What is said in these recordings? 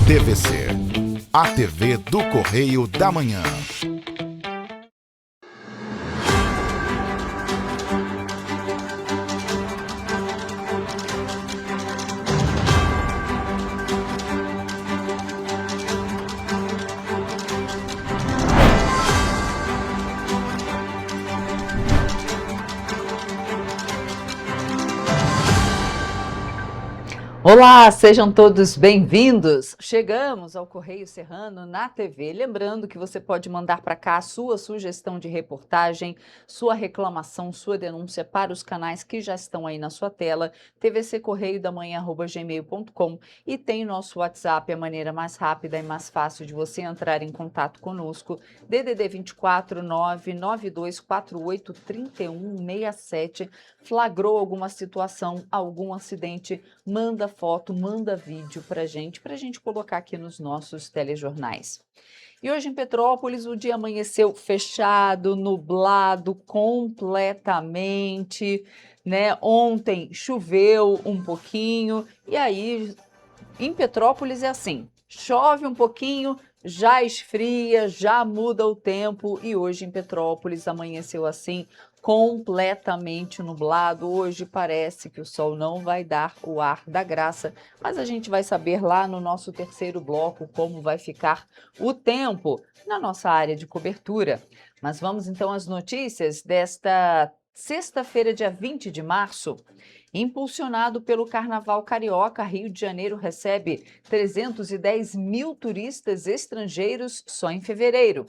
TVC, a TV do Correio da Manhã. Olá, sejam todos bem-vindos. Chegamos ao Correio Serrano na TV. Lembrando que você pode mandar para cá a sua sugestão de reportagem, sua reclamação, sua denúncia para os canais que já estão aí na sua tela, tvccorreiodamanhã@gmail.com, e tem o nosso WhatsApp, a maneira mais rápida e mais fácil de você entrar em contato conosco, DDD 24 99248 3167. Flagrou alguma situação, algum acidente, manda foto, manda vídeo pra gente colocar aqui nos nossos telejornais. E hoje em Petrópolis o dia amanheceu fechado, nublado completamente, né? Ontem choveu um pouquinho e aí em Petrópolis é assim, chove um pouquinho, já esfria, já muda o tempo, e hoje em Petrópolis amanheceu assim, completamente nublado. Hoje parece que o sol não vai dar o ar da graça, mas a gente vai saber lá no nosso terceiro bloco como vai ficar o tempo na nossa área de cobertura. Mas vamos então às notícias desta sexta-feira, dia 20 de março. Impulsionado pelo Carnaval Carioca, Rio de Janeiro recebe 310 mil turistas estrangeiros só em fevereiro.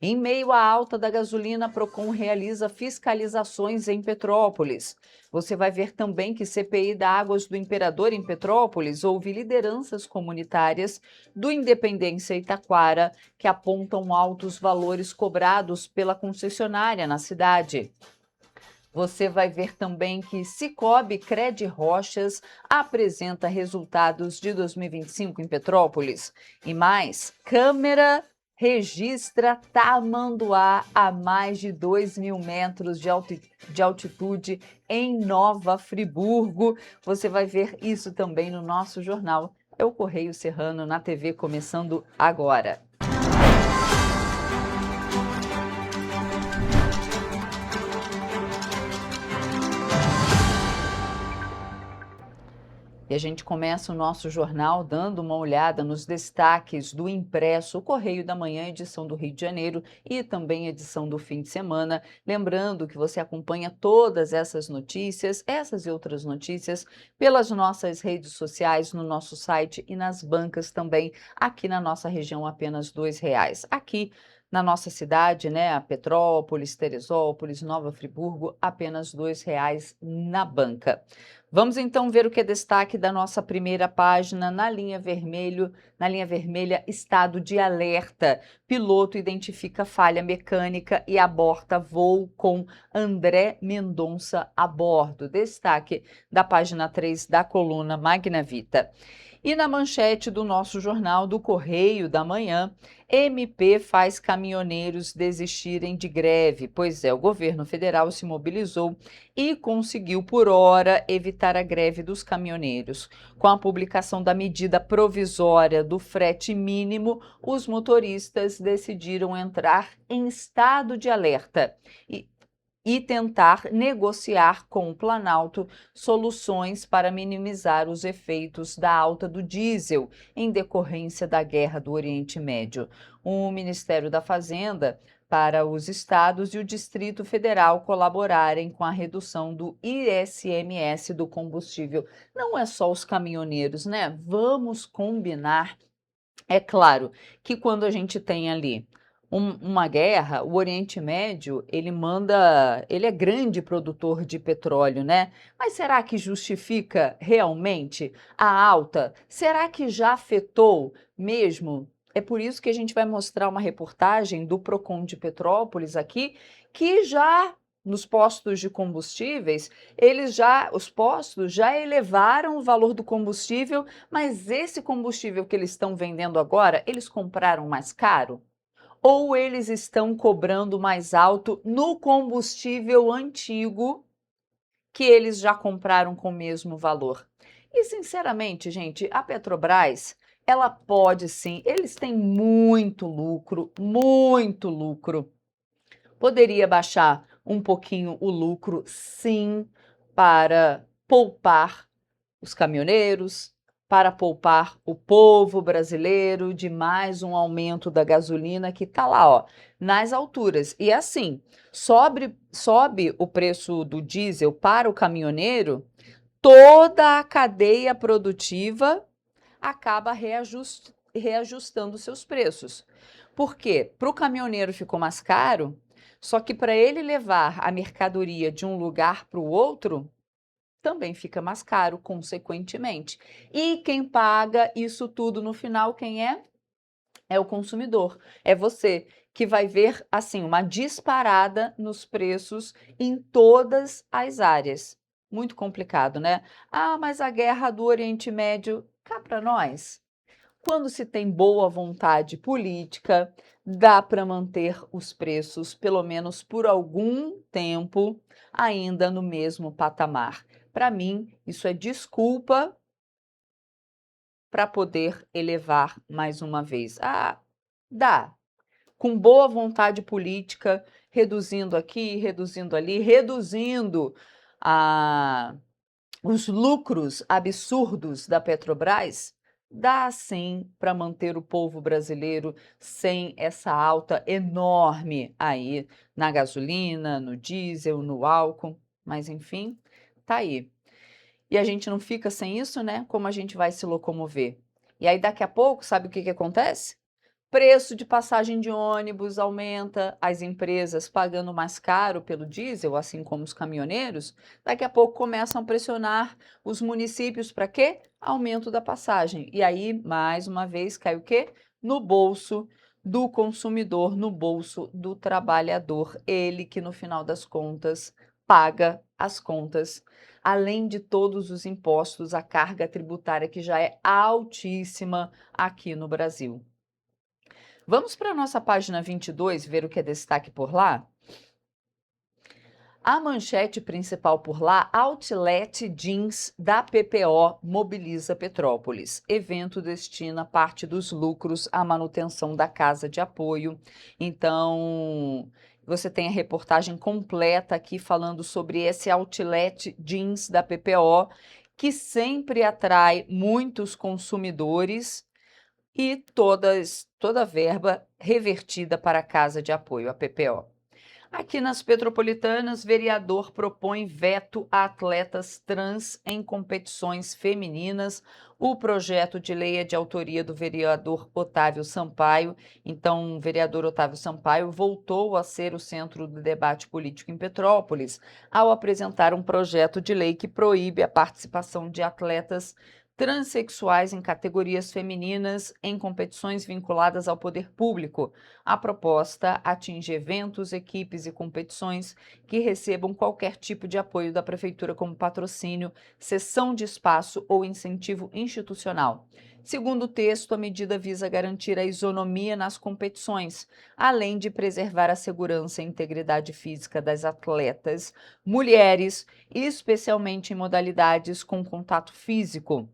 Em meio à alta da gasolina, a Procon realiza fiscalizações em Petrópolis. Você vai ver também que CPI da Águas do Imperador em Petrópolis houve lideranças comunitárias do Independência e Taquara que apontam altos valores cobrados pela concessionária na cidade. Você vai ver também que Cicobi Cred Rochas apresenta resultados de 2025 em Petrópolis. E mais, câmera registra Tamanduá a mais de 2.000 metros de altitude em Nova Friburgo. Você vai ver isso também no nosso jornal. É o Correio Serrano na TV, começando agora. E a gente começa o nosso jornal dando uma olhada nos destaques do impresso, o Correio da Manhã, edição do Rio de Janeiro, e também edição do fim de semana. Lembrando que você acompanha todas essas notícias, essas e outras notícias, pelas nossas redes sociais, no nosso site e nas bancas também, aqui na nossa região, apenas R$2. Aqui na nossa cidade, né, a Petrópolis, Teresópolis, Nova Friburgo, apenas R$2 na banca. Vamos então ver o que é destaque da nossa primeira página na linha vermelha, estado de alerta. Piloto identifica falha mecânica e aborta voo com André Mendonça a bordo. Destaque da página 3 da coluna Magna Vita. E na manchete do nosso jornal do Correio da Manhã, MP faz caminhoneiros desistirem de greve. Pois é, o governo federal se mobilizou e conseguiu, por hora, evitar a greve dos caminhoneiros. Com a publicação da medida provisória do frete mínimo, os motoristas decidiram entrar em estado de alerta e tentar negociar com o Planalto soluções para minimizar os efeitos da alta do diesel em decorrência da guerra do Oriente Médio. O Ministério da Fazenda para os estados e o Distrito Federal colaborarem com a redução do ICMS do combustível. Não é só os caminhoneiros, né? Vamos combinar. É claro que quando a gente tem ali uma guerra, o Oriente Médio, ele é grande produtor de petróleo, né? Mas será que justifica realmente a alta? Será que já afetou mesmo? É por isso que a gente vai mostrar uma reportagem do Procon de Petrópolis aqui, que já nos postos de combustíveis, os postos já elevaram o valor do combustível, mas esse combustível que eles estão vendendo agora, eles compraram mais caro? Ou eles estão cobrando mais alto no combustível antigo que eles já compraram com o mesmo valor? E, sinceramente, gente, a Petrobras, ela pode sim, eles têm muito lucro, muito lucro. Poderia baixar um pouquinho o lucro, sim, para poupar os caminhoneiros, para poupar o povo brasileiro de mais um aumento da gasolina que está lá, ó, nas alturas. E assim, sobe o preço do diesel para o caminhoneiro, toda a cadeia produtiva acaba reajustando seus preços. Por quê? Para o caminhoneiro ficou mais caro, só que para ele levar a mercadoria de um lugar para o outro, também fica mais caro, consequentemente. E quem paga isso tudo no final, quem é? É o consumidor. É você que vai ver, assim, uma disparada nos preços em todas as áreas. Muito complicado, né? Ah, mas a guerra do Oriente Médio, cá para nós. Quando se tem boa vontade política, dá para manter os preços, pelo menos por algum tempo, ainda no mesmo patamar. Para mim, isso é desculpa para poder elevar mais uma vez. Ah, dá. Com boa vontade política, reduzindo aqui, reduzindo ali, reduzindo a os lucros absurdos da Petrobras, dá sim para manter o povo brasileiro sem essa alta enorme aí na gasolina, no diesel, no álcool, mas enfim, tá aí. E a gente não fica sem isso, né? Como a gente vai se locomover? E aí daqui a pouco, sabe o que que acontece? Preço de passagem de ônibus aumenta, as empresas pagando mais caro pelo diesel, assim como os caminhoneiros, daqui a pouco começam a pressionar os municípios para quê? Aumento da passagem. E aí, mais uma vez, cai o quê? No bolso do consumidor, no bolso do trabalhador, ele que no final das contas paga as contas, além de todos os impostos, a carga tributária que já é altíssima aqui no Brasil. Vamos para a nossa página 22 ver o que é destaque por lá? A manchete principal por lá, Outlet Jeans da PPO mobiliza Petrópolis. Evento destina parte dos lucros à manutenção da casa de apoio. Então, você tem a reportagem completa aqui falando sobre esse Outlet Jeans da PPO, que sempre atrai muitos consumidores e toda a verba revertida para a Casa de Apoio, a PPO. Aqui nas Petropolitanas, vereador propõe veto a atletas trans em competições femininas. O projeto de lei é de autoria do vereador Otávio Sampaio. Então, o vereador Otávio Sampaio voltou a ser o centro do debate político em Petrópolis ao apresentar um projeto de lei que proíbe a participação de atletas transexuais em categorias femininas em competições vinculadas ao poder público. A proposta atinge eventos, equipes e competições que recebam qualquer tipo de apoio da Prefeitura, como patrocínio, cessão de espaço ou incentivo institucional. Segundo o texto, a medida visa garantir a isonomia nas competições, além de preservar a segurança e integridade física das atletas, mulheres, especialmente em modalidades com contato físico.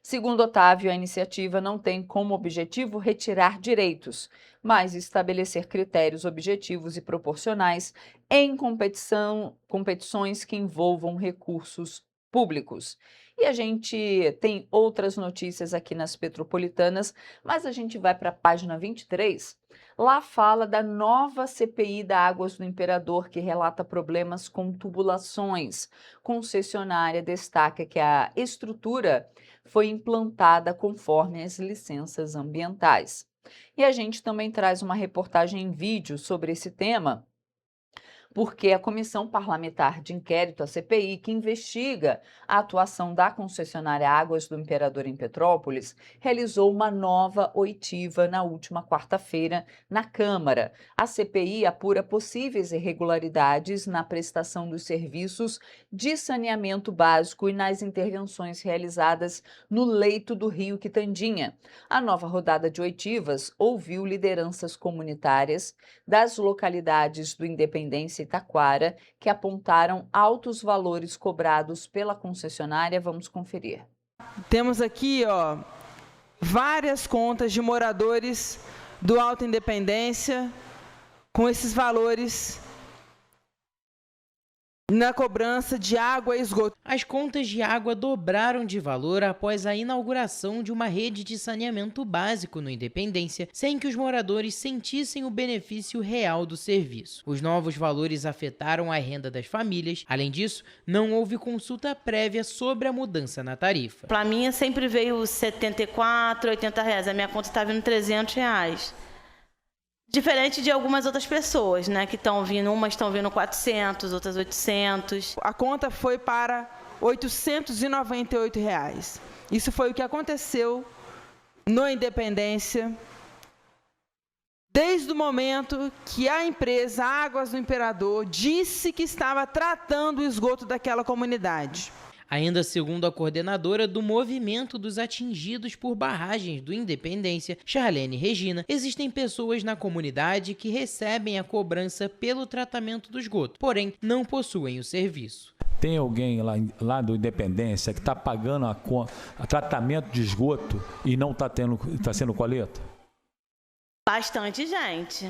Segundo Otávio, a iniciativa não tem como objetivo retirar direitos, mas estabelecer critérios objetivos e proporcionais em competições que envolvam recursos públicos. E a gente tem outras notícias aqui nas Petropolitanas, mas a gente vai para a página 23. Lá fala da nova CPI da Águas do Imperador, que relata problemas com tubulações. Concessionária destaca que a estrutura foi implantada conforme as licenças ambientais. E a gente também traz uma reportagem em vídeo sobre esse tema, porque a Comissão Parlamentar de Inquérito, a CPI, que investiga a atuação da concessionária Águas do Imperador em Petrópolis, realizou uma nova oitiva na última quarta-feira na Câmara. A CPI apura possíveis irregularidades na prestação dos serviços de saneamento básico e nas intervenções realizadas no leito do Rio Quitandinha. A nova rodada de oitivas ouviu lideranças comunitárias das localidades do Independência e Taquara, que apontaram altos valores cobrados pela concessionária. Vamos conferir. Temos aqui, ó, várias contas de moradores do Alto Independência com esses valores na cobrança de água e esgoto. As contas de água dobraram de valor após a inauguração de uma rede de saneamento básico no Independência, sem que os moradores sentissem o benefício real do serviço. Os novos valores afetaram a renda das famílias. Além disso, não houve consulta prévia sobre a mudança na tarifa. Para mim, sempre veio 74, 80 reais. A minha conta está vindo 300 reais. Diferente de algumas outras pessoas, né, que estão vindo, umas estão vindo 400, outras 800. A conta foi para R$ 898. Isso foi o que aconteceu no Independência desde o momento que a empresa Águas do Imperador disse que estava tratando o esgoto daquela comunidade. Ainda segundo a coordenadora do movimento dos atingidos por barragens do Independência, Charlene Regina, existem pessoas na comunidade que recebem a cobrança pelo tratamento do esgoto, porém não possuem o serviço. Tem alguém lá do Independência que está pagando a tratamento de esgoto e não está sendo coleta? Bastante gente.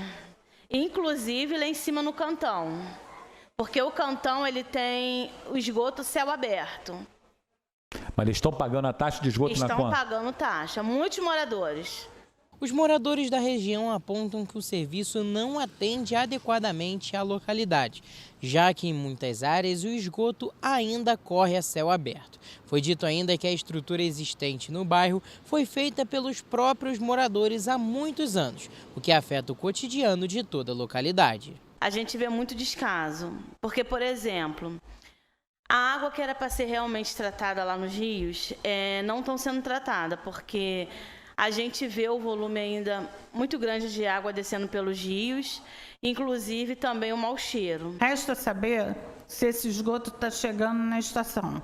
Inclusive lá em cima no cantão. Porque o cantão ele tem o esgoto céu aberto. Mas eles estão pagando a taxa de esgoto na conta? Estão pagando taxa, muitos moradores. Os moradores da região apontam que o serviço não atende adequadamente à localidade, já que em muitas áreas o esgoto ainda corre a céu aberto. Foi dito ainda que a estrutura existente no bairro foi feita pelos próprios moradores há muitos anos, o que afeta o cotidiano de toda a localidade. A gente vê muito descaso, porque, por exemplo, a água que era para ser realmente tratada lá nos rios não estão sendo tratada, porque a gente vê o volume ainda muito grande de água descendo pelos rios, inclusive também o mau cheiro. Resta saber se esse esgoto está chegando na estação.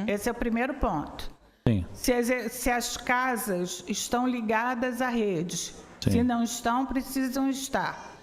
Esse é o primeiro ponto. Sim. Se as casas estão ligadas à rede. Sim. Se não estão, precisam estar.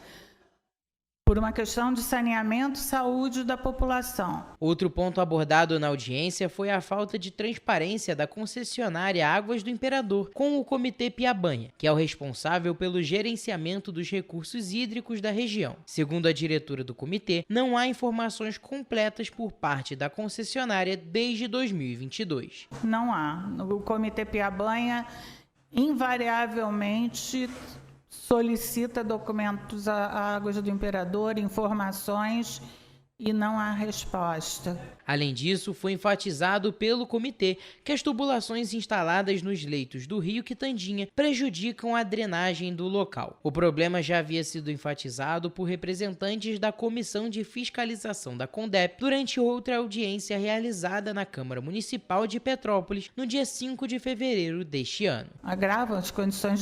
Por uma questão de saneamento e saúde da população. Outro ponto abordado na audiência foi a falta de transparência da concessionária Águas do Imperador com o Comitê Piabanha, que é o responsável pelo gerenciamento dos recursos hídricos da região. Segundo a diretora do comitê, não há informações completas por parte da concessionária desde 2022. Não há. O Comitê Piabanha, invariavelmente, solicita documentos a Águas do Imperador, informações, e não há resposta. Além disso, foi enfatizado pelo comitê que as tubulações instaladas nos leitos do rio Quitandinha prejudicam a drenagem do local. O problema já havia sido enfatizado por representantes da Comissão de Fiscalização da CONDEP durante outra audiência realizada na Câmara Municipal de Petrópolis no dia 5 de fevereiro deste ano. Agrava as condições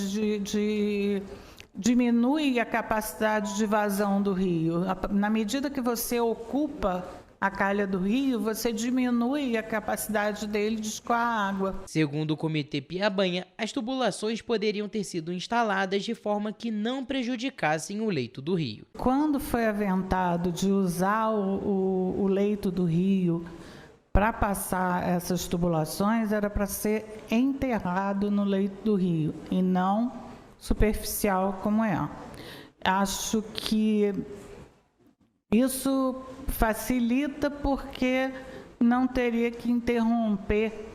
diminui a capacidade de vazão do rio. Na medida que você ocupa a calha do rio, você diminui a capacidade dele de escoar água. Segundo o Comitê Piabanha, as tubulações poderiam ter sido instaladas de forma que não prejudicassem o leito do rio. Quando foi aventado de usar o leito do rio para passar essas tubulações, era para ser enterrado no leito do rio e não superficial como é. Acho que isso facilita porque não teria que interromper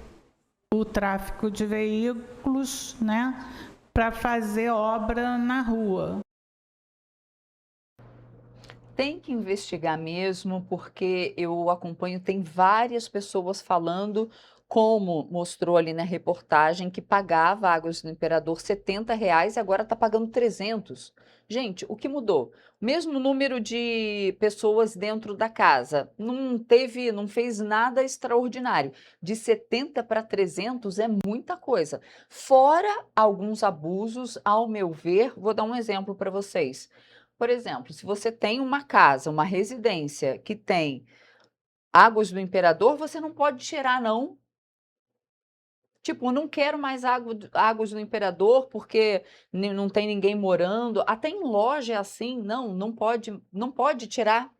o tráfego de veículos, né, para fazer obra na rua. Tem que investigar mesmo, porque eu acompanho, tem várias pessoas falando, como mostrou ali na reportagem, que pagava Águas do Imperador R$ 70 e agora está pagando 300. Gente, o que mudou? Mesmo número de pessoas dentro da casa, não fez nada extraordinário. De 70 para 300 é muita coisa. Fora alguns abusos, ao meu ver, vou dar um exemplo para vocês. Por exemplo, se você tem uma casa, uma residência que tem Águas do Imperador, você não pode tirar, não. Tipo, não quero mais Águas do Imperador porque não tem ninguém morando. Até em loja é assim, não pode tirar.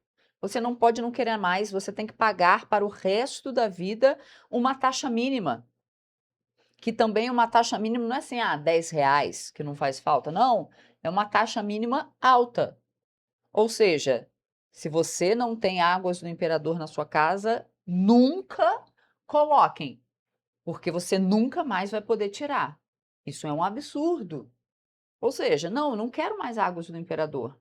Você não pode não querer mais, você tem que pagar para o resto da vida uma taxa mínima. que também uma taxa mínima não é assim, R$10 que não faz falta, não, é uma taxa mínima alta. Ou seja, se você não tem águas do Imperador na sua casa, nunca coloquem, porque você nunca mais vai poder tirar. Isso é um absurdo. Ou seja, não quero mais águas do Imperador.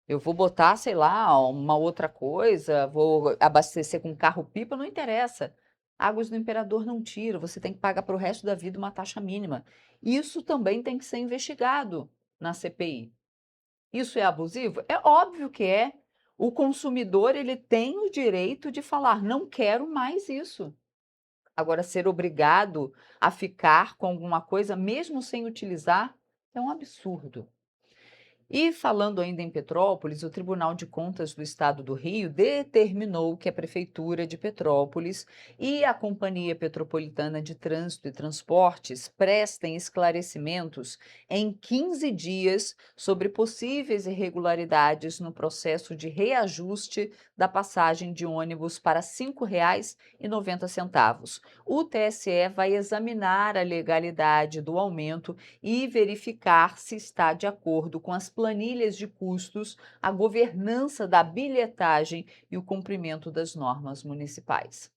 Eu vou botar, sei lá, uma outra coisa, vou abastecer com carro-pipa, não interessa. Águas do Imperador não tira, você tem que pagar para o resto da vida uma taxa mínima. Isso também tem que ser investigado na CPI. Isso é abusivo? É óbvio que é. O consumidor, ele tem o direito de falar, não quero mais isso. Agora, ser obrigado a ficar com alguma coisa, mesmo sem utilizar, é um absurdo. E falando ainda em Petrópolis, o Tribunal de Contas do Estado do Rio determinou que a Prefeitura de Petrópolis e a Companhia Petropolitana de Trânsito e Transportes prestem esclarecimentos em 15 dias sobre possíveis irregularidades no processo de reajuste da passagem de ônibus para R$ 5,90. O TSE vai examinar a legalidade do aumento e verificar se está de acordo com as planilhas de custos, a governança da bilhetagem e o cumprimento das normas municipais.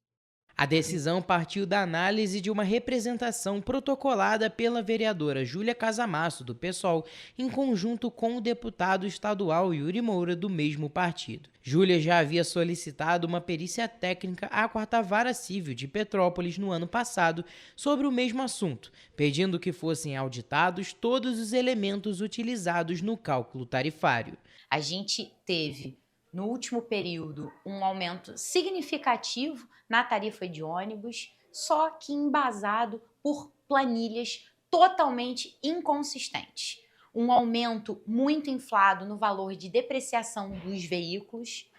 A decisão partiu da análise de uma representação protocolada pela vereadora Júlia Casamasso, do PSOL, em conjunto com o deputado estadual Yuri Moura, do mesmo partido. Júlia já havia solicitado uma perícia técnica à 4ª Vara Civil de Petrópolis no ano passado sobre o mesmo assunto, pedindo que fossem auditados todos os elementos utilizados no cálculo tarifário. A gente teve, no último período, um aumento significativo na tarifa de ônibus, só que embasado por planilhas totalmente inconsistentes. Um aumento muito inflado no valor de depreciação dos veículos,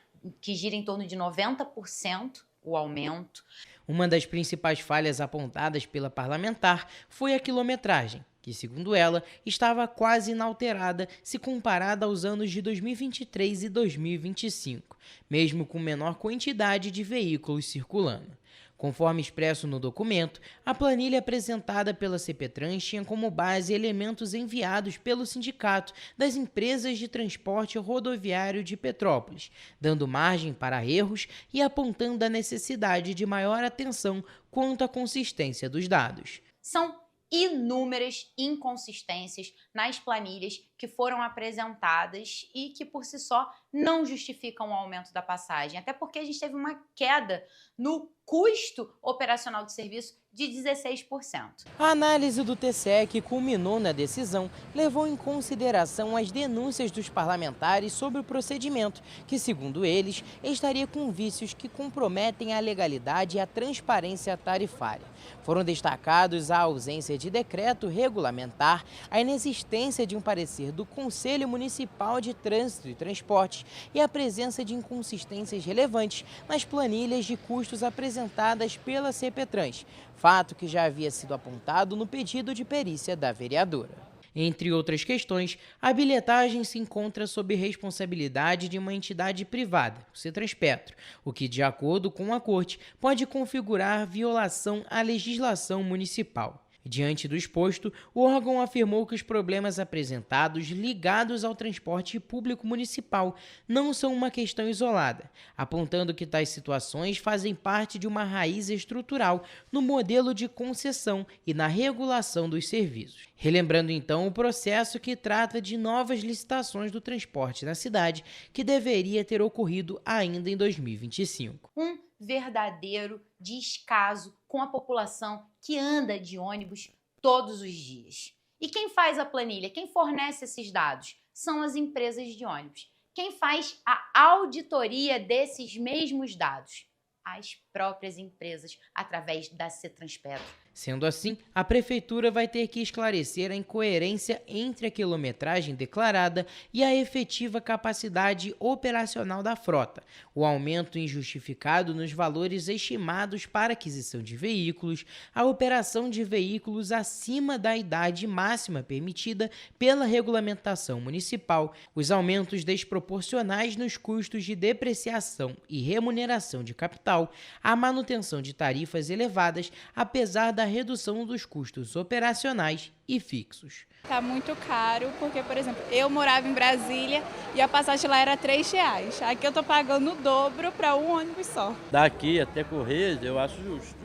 que gira em torno de 90% o aumento. Uma das principais falhas apontadas pela parlamentar foi a quilometragem, que, segundo ela, estava quase inalterada se comparada aos anos de 2023 e 2025, mesmo com menor quantidade de veículos circulando. Conforme expresso no documento, a planilha apresentada pela CPTrans tinha como base elementos enviados pelo Sindicato das Empresas de Transporte Rodoviário de Petrópolis, dando margem para erros e apontando a necessidade de maior atenção quanto à consistência dos dados. São inúmeras inconsistências nas planilhas que foram apresentadas e que, por si só, não justificam o aumento da passagem, até porque a gente teve uma queda no custo operacional de serviço de 16%. A análise do TCE, que culminou na decisão, levou em consideração as denúncias dos parlamentares sobre o procedimento, que, segundo eles, estaria com vícios que comprometem a legalidade e a transparência tarifária. Foram destacados a ausência de decreto regulamentar, a inexistência de um parecer do Conselho Municipal de Trânsito e Transportes e a presença de inconsistências relevantes nas planilhas de custos apresentadas pela CPTrans, fato que já havia sido apontado no pedido de perícia da vereadora. Entre outras questões, a bilhetagem se encontra sob responsabilidade de uma entidade privada, o Cetranspetro, o que, de acordo com a Corte, pode configurar violação à legislação municipal. Diante do exposto, o órgão afirmou que os problemas apresentados ligados ao transporte público municipal não são uma questão isolada, apontando que tais situações fazem parte de uma raiz estrutural no modelo de concessão e na regulação dos serviços. Relembrando então o processo que trata de novas licitações do transporte na cidade, que deveria ter ocorrido ainda em 2025. Um verdadeiro descaso com a população que anda de ônibus todos os dias. E quem faz a planilha, quem fornece esses dados, são as empresas de ônibus. Quem faz a auditoria desses mesmos dados? As próprias empresas, através da Cetranspetro. Sendo assim, a Prefeitura vai ter que esclarecer a incoerência entre a quilometragem declarada e a efetiva capacidade operacional da frota, o aumento injustificado nos valores estimados para aquisição de veículos, a operação de veículos acima da idade máxima permitida pela regulamentação municipal, os aumentos desproporcionais nos custos de depreciação e remuneração de capital, a manutenção de tarifas elevadas, apesar da redução dos custos operacionais e fixos. Tá muito caro, porque, por exemplo, eu morava em Brasília e a passagem lá era R$3. Aqui eu tô pagando o dobro para um ônibus só. Daqui até Correios eu acho justo,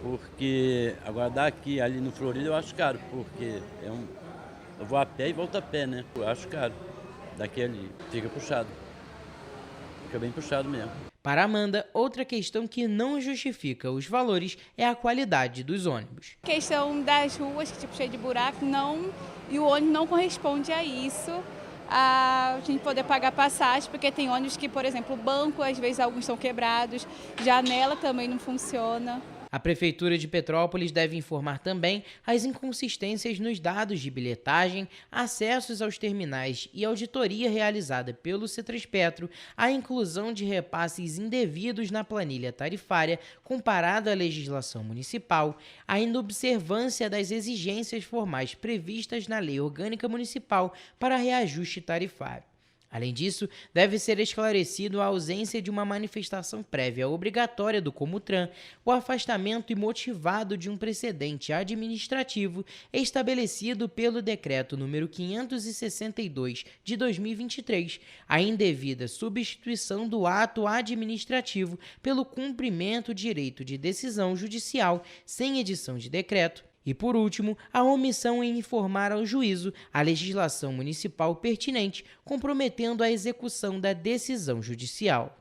porque agora daqui ali no Florida eu acho caro, porque eu vou a pé e volto a pé, né? Eu acho caro. Daqui ali fica puxado, fica bem puxado mesmo. Para Amanda, outra questão que não justifica os valores é a qualidade dos ônibus. Questão das ruas, que tipo cheio de buraco, e o ônibus não corresponde a isso. A gente poder pagar passagem, porque tem ônibus que, por exemplo, o banco, às vezes alguns estão quebrados, janela também não funciona. A Prefeitura de Petrópolis deve informar também as inconsistências nos dados de bilhetagem, acessos aos terminais e auditoria realizada pelo Cetrespetro, a inclusão de repasses indevidos na planilha tarifária comparado à legislação municipal, a inobservância das exigências formais previstas na Lei Orgânica Municipal para reajuste tarifário. Além disso, deve ser esclarecido a ausência de uma manifestação prévia obrigatória do Comutran, o afastamento imotivado de um precedente administrativo estabelecido pelo Decreto nº 562 de 2023, a indevida substituição do ato administrativo pelo cumprimento do direito de decisão judicial sem edição de decreto, e, por último, a omissão em informar ao juízo a legislação municipal pertinente, comprometendo a execução da decisão judicial.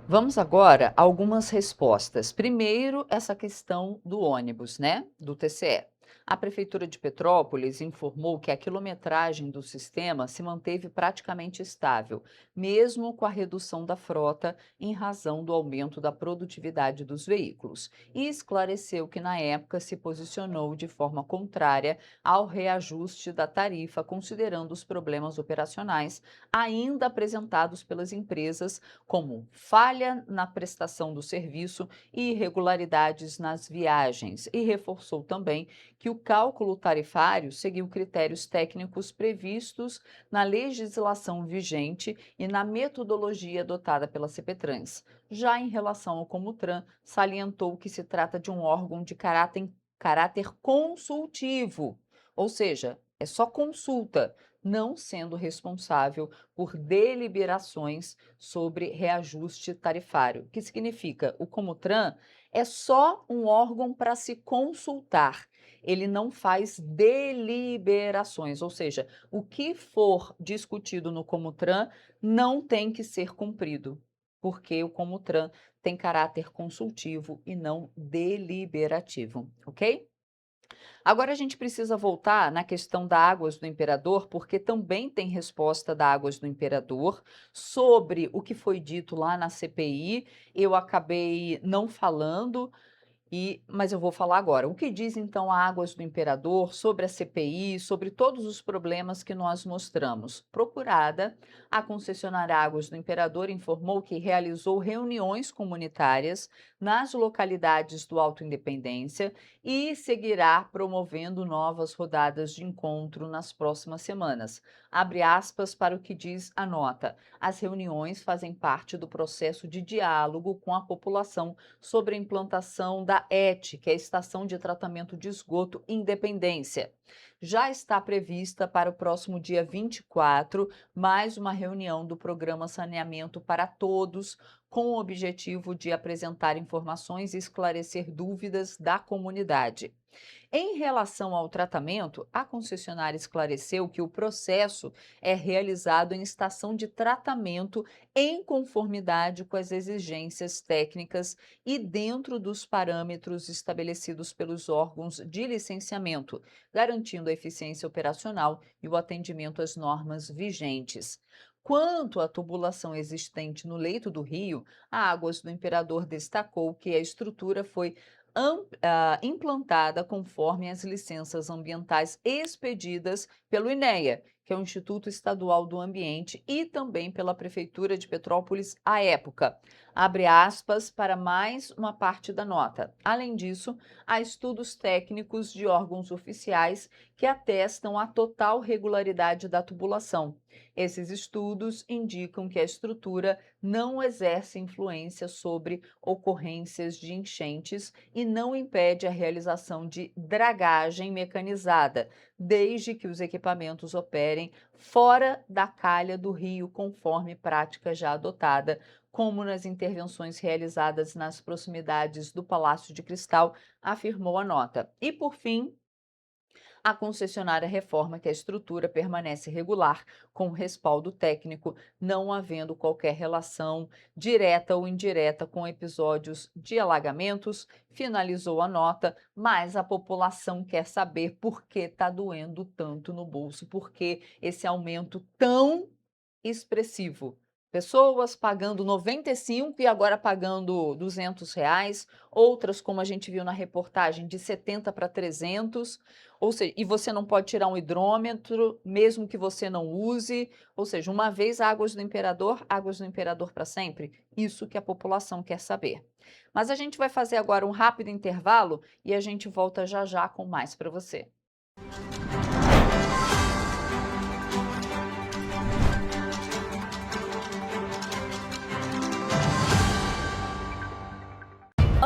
Vamos agora a algumas respostas. Primeiro, essa questão do ônibus, né? Do TCE. A Prefeitura de Petrópolis informou que a quilometragem do sistema se manteve praticamente estável, mesmo com a redução da frota em razão do aumento da produtividade dos veículos, e esclareceu que na época se posicionou de forma contrária ao reajuste da tarifa, considerando os problemas operacionais ainda apresentados pelas empresas, como falha na prestação do serviço e irregularidades nas viagens, e reforçou também que o cálculo tarifário seguiu critérios técnicos previstos na legislação vigente e na metodologia adotada pela CPTRANS. Já em relação ao Comutran, salientou que se trata de um órgão de caráter consultivo, ou seja, é só consulta, não sendo responsável por deliberações sobre reajuste tarifário, que significa o Comutran é só um órgão para se consultar. Ele não faz deliberações, ou seja, o que for discutido no Comutran não tem que ser cumprido, porque o Comutran tem caráter consultivo e não deliberativo, ok? Agora a gente precisa voltar na questão da Águas do Imperador, porque também tem resposta da Águas do Imperador sobre o que foi dito lá na CPI. Eu acabei não falando, mas eu vou falar agora. O que diz então a Águas do Imperador sobre a CPI, sobre todos os problemas que nós mostramos? Procurada, a concessionária Águas do Imperador informou que realizou reuniões comunitárias nas localidades do Alto Independência e seguirá promovendo novas rodadas de encontro nas próximas semanas. Abre aspas para o que diz a nota. As reuniões fazem parte do processo de diálogo com a população sobre a implantação da ET, que é a Estação de Tratamento de Esgoto Independência. Já está prevista para o próximo dia 24 mais uma reunião do Programa Saneamento para Todos, com o objetivo de apresentar informações e esclarecer dúvidas da comunidade. Em relação ao tratamento, a concessionária esclareceu que o processo é realizado em estação de tratamento em conformidade com as exigências técnicas e dentro dos parâmetros estabelecidos pelos órgãos de licenciamento, garantindo a eficiência operacional e o atendimento às normas vigentes. Quanto à tubulação existente no leito do rio, a Águas do Imperador destacou que a estrutura foi implantada conforme as licenças ambientais expedidas pelo INEA, que é o Instituto Estadual do Ambiente, e também pela Prefeitura de Petrópolis à época. Abre aspas para mais uma parte da nota. Além disso, há estudos técnicos de órgãos oficiais que atestam a total regularidade da tubulação. Esses estudos indicam que a estrutura não exerce influência sobre ocorrências de enchentes e não impede a realização de dragagem mecanizada, desde que os equipamentos operem fora da calha do rio, conforme prática já adotada, como nas intervenções realizadas nas proximidades do Palácio de Cristal, afirmou a nota. E, por fim, a concessionária reforma que a estrutura permanece regular, com respaldo técnico, não havendo qualquer relação direta ou indireta com episódios de alagamentos, finalizou a nota, mas a população quer saber por que está doendo tanto no bolso, por que esse aumento tão expressivo. Pessoas pagando 95 e agora pagando R$200, outras, como a gente viu na reportagem, de 70 para 300, ou seja, e você não pode tirar um hidrômetro, mesmo que você não use, ou seja, uma vez águas do imperador para sempre. Isso que a população quer saber. Mas a gente vai fazer agora um rápido intervalo e a gente volta já já com mais para você.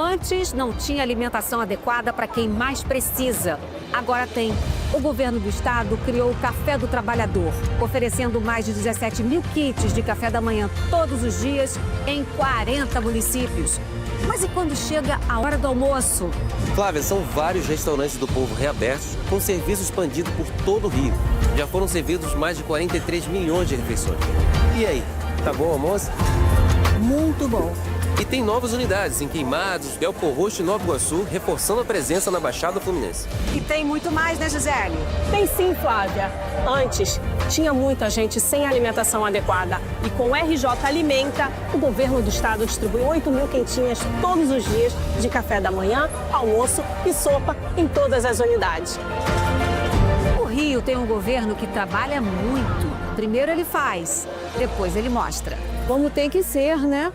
Antes não tinha alimentação adequada para quem mais precisa. Agora tem. O governo do estado criou o Café do Trabalhador, oferecendo mais de 17 mil kits de café da manhã todos os dias em 40 municípios. Mas e quando chega a hora do almoço? Flávia, são vários restaurantes do povo reabertos com serviço expandido por todo o Rio. Já foram servidos mais de 43 milhões de refeições. E aí, tá bom o almoço? Muito bom. E tem novas unidades em Queimados, Belfor Roxo e Nova Iguaçu, reforçando a presença na Baixada Fluminense. E tem muito mais, né, Gisele? Tem sim, Flávia. Antes, tinha muita gente sem alimentação adequada. E com o RJ Alimenta, o governo do estado distribui 8 mil quentinhas todos os dias de café da manhã, almoço e sopa em todas as unidades. O Rio tem um governo que trabalha muito. Primeiro ele faz, depois ele mostra. Como tem que ser, né?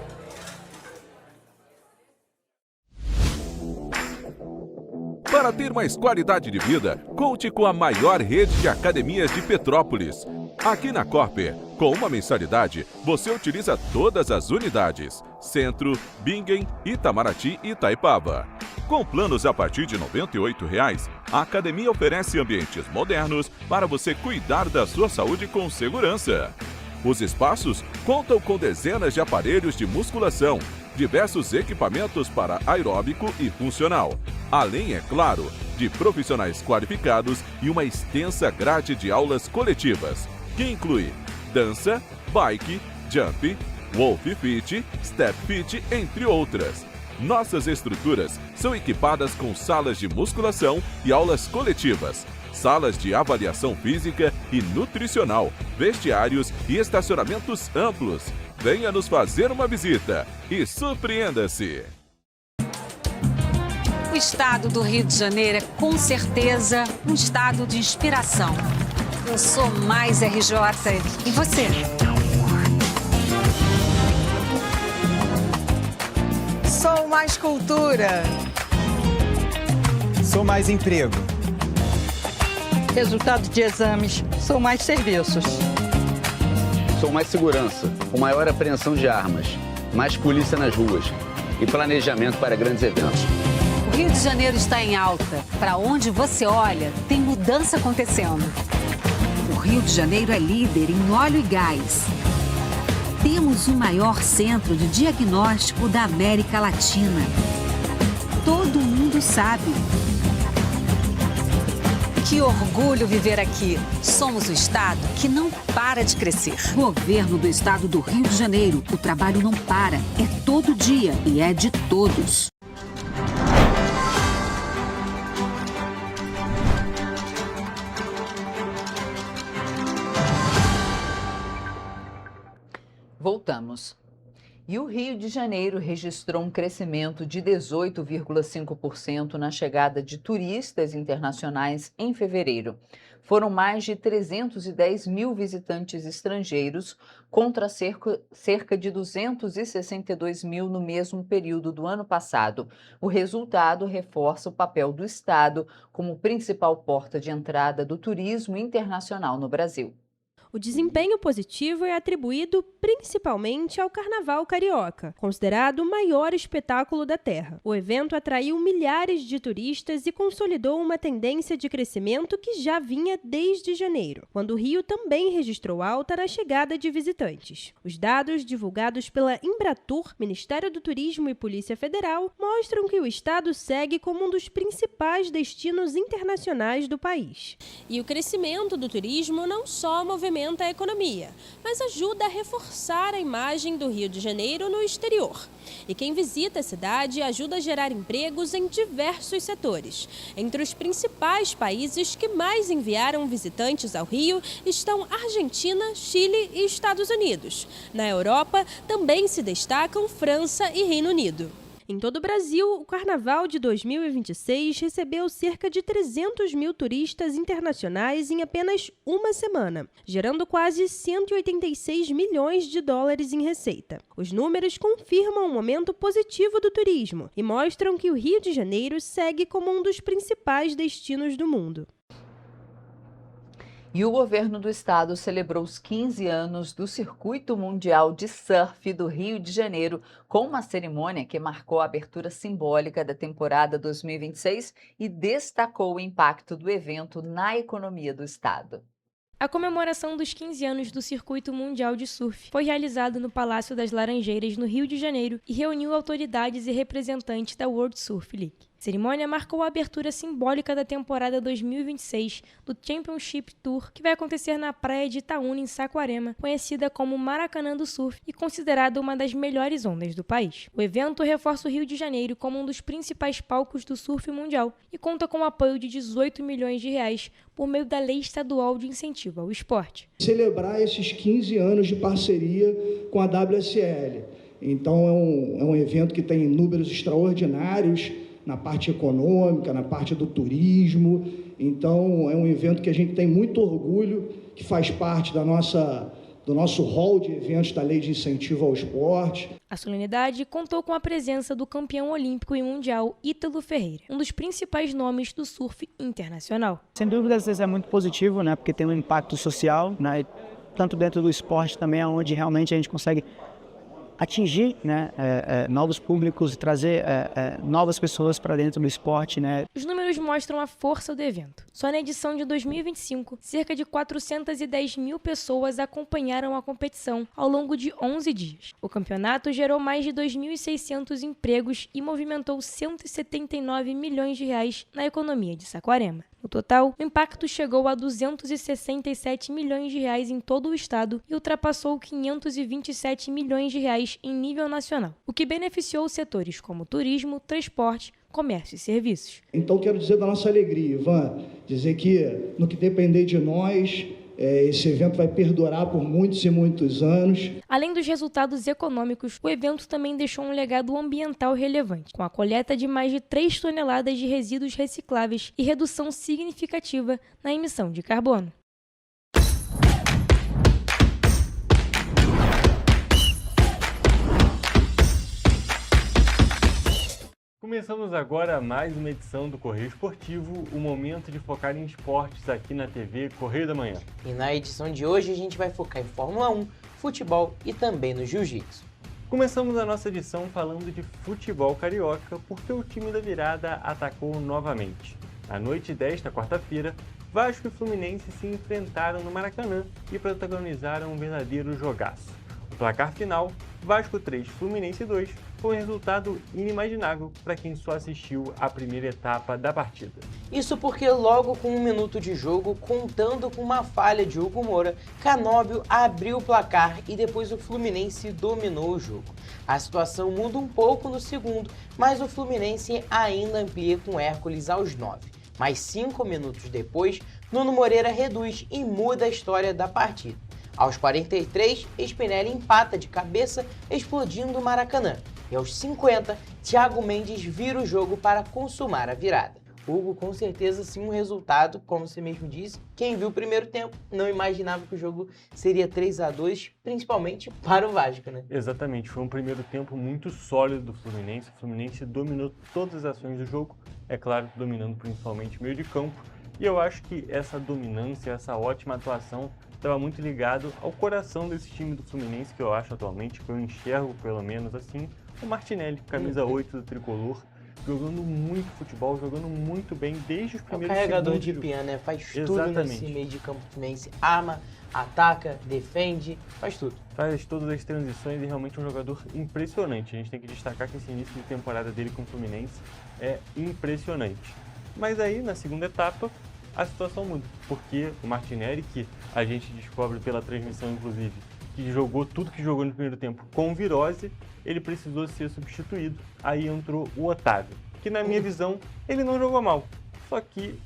Para ter mais qualidade de vida, conte com a maior rede de academias de Petrópolis. Aqui na Corper, com uma mensalidade, você utiliza todas as unidades: Centro, Bingen, Itamaraty e Itaipava. Com planos a partir de R$ 98,00, a academia oferece ambientes modernos para você cuidar da sua saúde com segurança. Os espaços contam com dezenas de aparelhos de musculação, diversos equipamentos para aeróbico e funcional, além, é claro, de profissionais qualificados e uma extensa grade de aulas coletivas, que inclui dança, bike, jump, wolf fit, step fit, entre outras. Nossas estruturas são equipadas com salas de musculação e aulas coletivas, salas de avaliação física e nutricional, vestiários e estacionamentos amplos. Venha nos fazer uma visita e surpreenda-se! O estado do Rio de Janeiro é, com certeza, um estado de inspiração. Eu sou mais RJ. E você? Sou mais cultura. Sou mais emprego. Resultado de exames. Sou mais serviços. Sou mais segurança, com maior apreensão de armas, mais polícia nas ruas e planejamento para grandes eventos. O Rio de Janeiro está em alta. Para onde você olha, tem mudança acontecendo. O Rio de Janeiro é líder em óleo e gás. Temos o maior centro de diagnóstico da América Latina. Todo mundo sabe. Que orgulho viver aqui. Somos o estado que não para de crescer. Governo do estado do Rio de Janeiro. O trabalho não para. É todo dia e é de todos. Voltamos. E o Rio de Janeiro registrou um crescimento de 18,5% na chegada de turistas internacionais em fevereiro. Foram mais de 310 mil visitantes estrangeiros, contra cerca de 262 mil no mesmo período do ano passado. O resultado reforça o papel do Estado como principal porta de entrada do turismo internacional no Brasil. O desempenho positivo é atribuído principalmente ao Carnaval Carioca, considerado o maior espetáculo da Terra. O evento atraiu milhares de turistas e consolidou uma tendência de crescimento que já vinha desde janeiro, quando o Rio também registrou alta na chegada de visitantes. Os dados divulgados pela Embratur, Ministério do Turismo e Polícia Federal mostram que o estado segue como um dos principais destinos internacionais do país. E o crescimento do turismo não só movimenta a economia, mas ajuda a reforçar a imagem do Rio de Janeiro no exterior. E quem visita a cidade ajuda a gerar empregos em diversos setores. Entre os principais países que mais enviaram visitantes ao Rio estão Argentina, Chile e Estados Unidos. Na Europa, também se destacam França e Reino Unido. Em todo o Brasil, o Carnaval de 2026 recebeu cerca de 300 mil turistas internacionais em apenas uma semana, gerando quase 186 milhões de dólares em receita. Os números confirmam o momento positivo do turismo e mostram que o Rio de Janeiro segue como um dos principais destinos do mundo. E o governo do estado celebrou os 15 anos do Circuito Mundial de Surf do Rio de Janeiro, com uma cerimônia que marcou a abertura simbólica da temporada 2026 e destacou o impacto do evento na economia do estado. A comemoração dos 15 anos do Circuito Mundial de Surf foi realizada no Palácio das Laranjeiras, no Rio de Janeiro, e reuniu autoridades e representantes da World Surf League. A cerimônia marcou a abertura simbólica da temporada 2026 do Championship Tour, que vai acontecer na praia de Itaúna, em Saquarema, conhecida como Maracanã do Surf e considerada uma das melhores ondas do país. O evento reforça o Rio de Janeiro como um dos principais palcos do surf mundial e conta com o apoio de 18 milhões de reais por meio da Lei Estadual de Incentivo ao Esporte. Celebrar esses 15 anos de parceria com a WSL. Então é um evento que tem números extraordinários na parte econômica, na parte do turismo. Então, é um evento que a gente tem muito orgulho, que faz parte do nosso hall de eventos da Lei de Incentivo ao Esporte. A solenidade contou com a presença do campeão olímpico e mundial Ítalo Ferreira, um dos principais nomes do surf internacional. Sem dúvida, às vezes é muito positivo, né, porque tem um impacto social, né, tanto dentro do esporte também, onde realmente a gente consegue atingir, né, novos públicos e trazer novas pessoas para dentro do esporte, né. Os números mostram a força do evento. Só na edição de 2025, cerca de 410 mil pessoas acompanharam a competição ao longo de 11 dias. O campeonato gerou mais de 2.600 empregos e movimentou 179 milhões de reais na economia de Saquarema. No total, o impacto chegou a 267 milhões de reais em todo o estado e ultrapassou 527 milhões de reais em nível nacional, o que beneficiou setores como turismo, transporte, comércio e serviços. Então quero dizer da nossa alegria, Ivan, dizer que no que depender de nós, esse evento vai perdurar por muitos e muitos anos. Além dos resultados econômicos, o evento também deixou um legado ambiental relevante, com a coleta de mais de 3 toneladas de resíduos recicláveis e redução significativa na emissão de carbono. Começamos agora mais uma edição do Correio Esportivo, o momento de focar em esportes aqui na TV Correio da Manhã. E na edição de hoje a gente vai focar em Fórmula 1, futebol e também no jiu-jitsu. Começamos a nossa edição falando de futebol carioca porque o time da virada atacou novamente. Na noite desta quarta-feira, Vasco e Fluminense se enfrentaram no Maracanã e protagonizaram um verdadeiro jogaço. O placar final, Vasco 3, Fluminense 2, foi um resultado inimaginável para quem só assistiu à primeira etapa da partida. Isso porque logo com 1 minuto de jogo, contando com uma falha de Hugo Moura, Canóbio abriu o placar e depois o Fluminense dominou o jogo. A situação muda um pouco no segundo, mas o Fluminense ainda amplia com Hércules aos 9. Mas 5 minutos depois, Nuno Moreira reduz e muda a história da partida. Aos 43, Spinelli empata de cabeça, explodindo o Maracanã. E aos 50, Thiago Mendes vira o jogo para consumar a virada. Hugo, com certeza, sim, um resultado, como você mesmo disse. Quem viu o primeiro tempo não imaginava que o jogo seria 3-2, principalmente para o Vasco, né? Exatamente, foi um primeiro tempo muito sólido do Fluminense. O Fluminense dominou todas as ações do jogo, é claro, dominando principalmente o meio de campo. E eu acho que essa dominância, essa ótima atuação, estava muito ligado ao coração desse time do Fluminense, que eu acho atualmente, que eu enxergo pelo menos assim, o Martinelli, camisa 8 do Tricolor, jogando muito futebol, jogando muito bem desde os primeiros segundos. Carregador de piano, né? Faz tudo nesse meio de campo fluminense. Arma, ataca, defende, faz tudo. Faz todas as transições e realmente é um jogador impressionante. A gente tem que destacar que esse início de temporada dele com o Fluminense é impressionante. Mas aí, na segunda etapa, a situação muda, porque o Martinelli, que a gente descobre pela transmissão, inclusive, que jogou tudo que jogou no primeiro tempo com virose, ele precisou ser substituído. Aí entrou o Otávio, que na minha visão, ele não jogou mal. Só que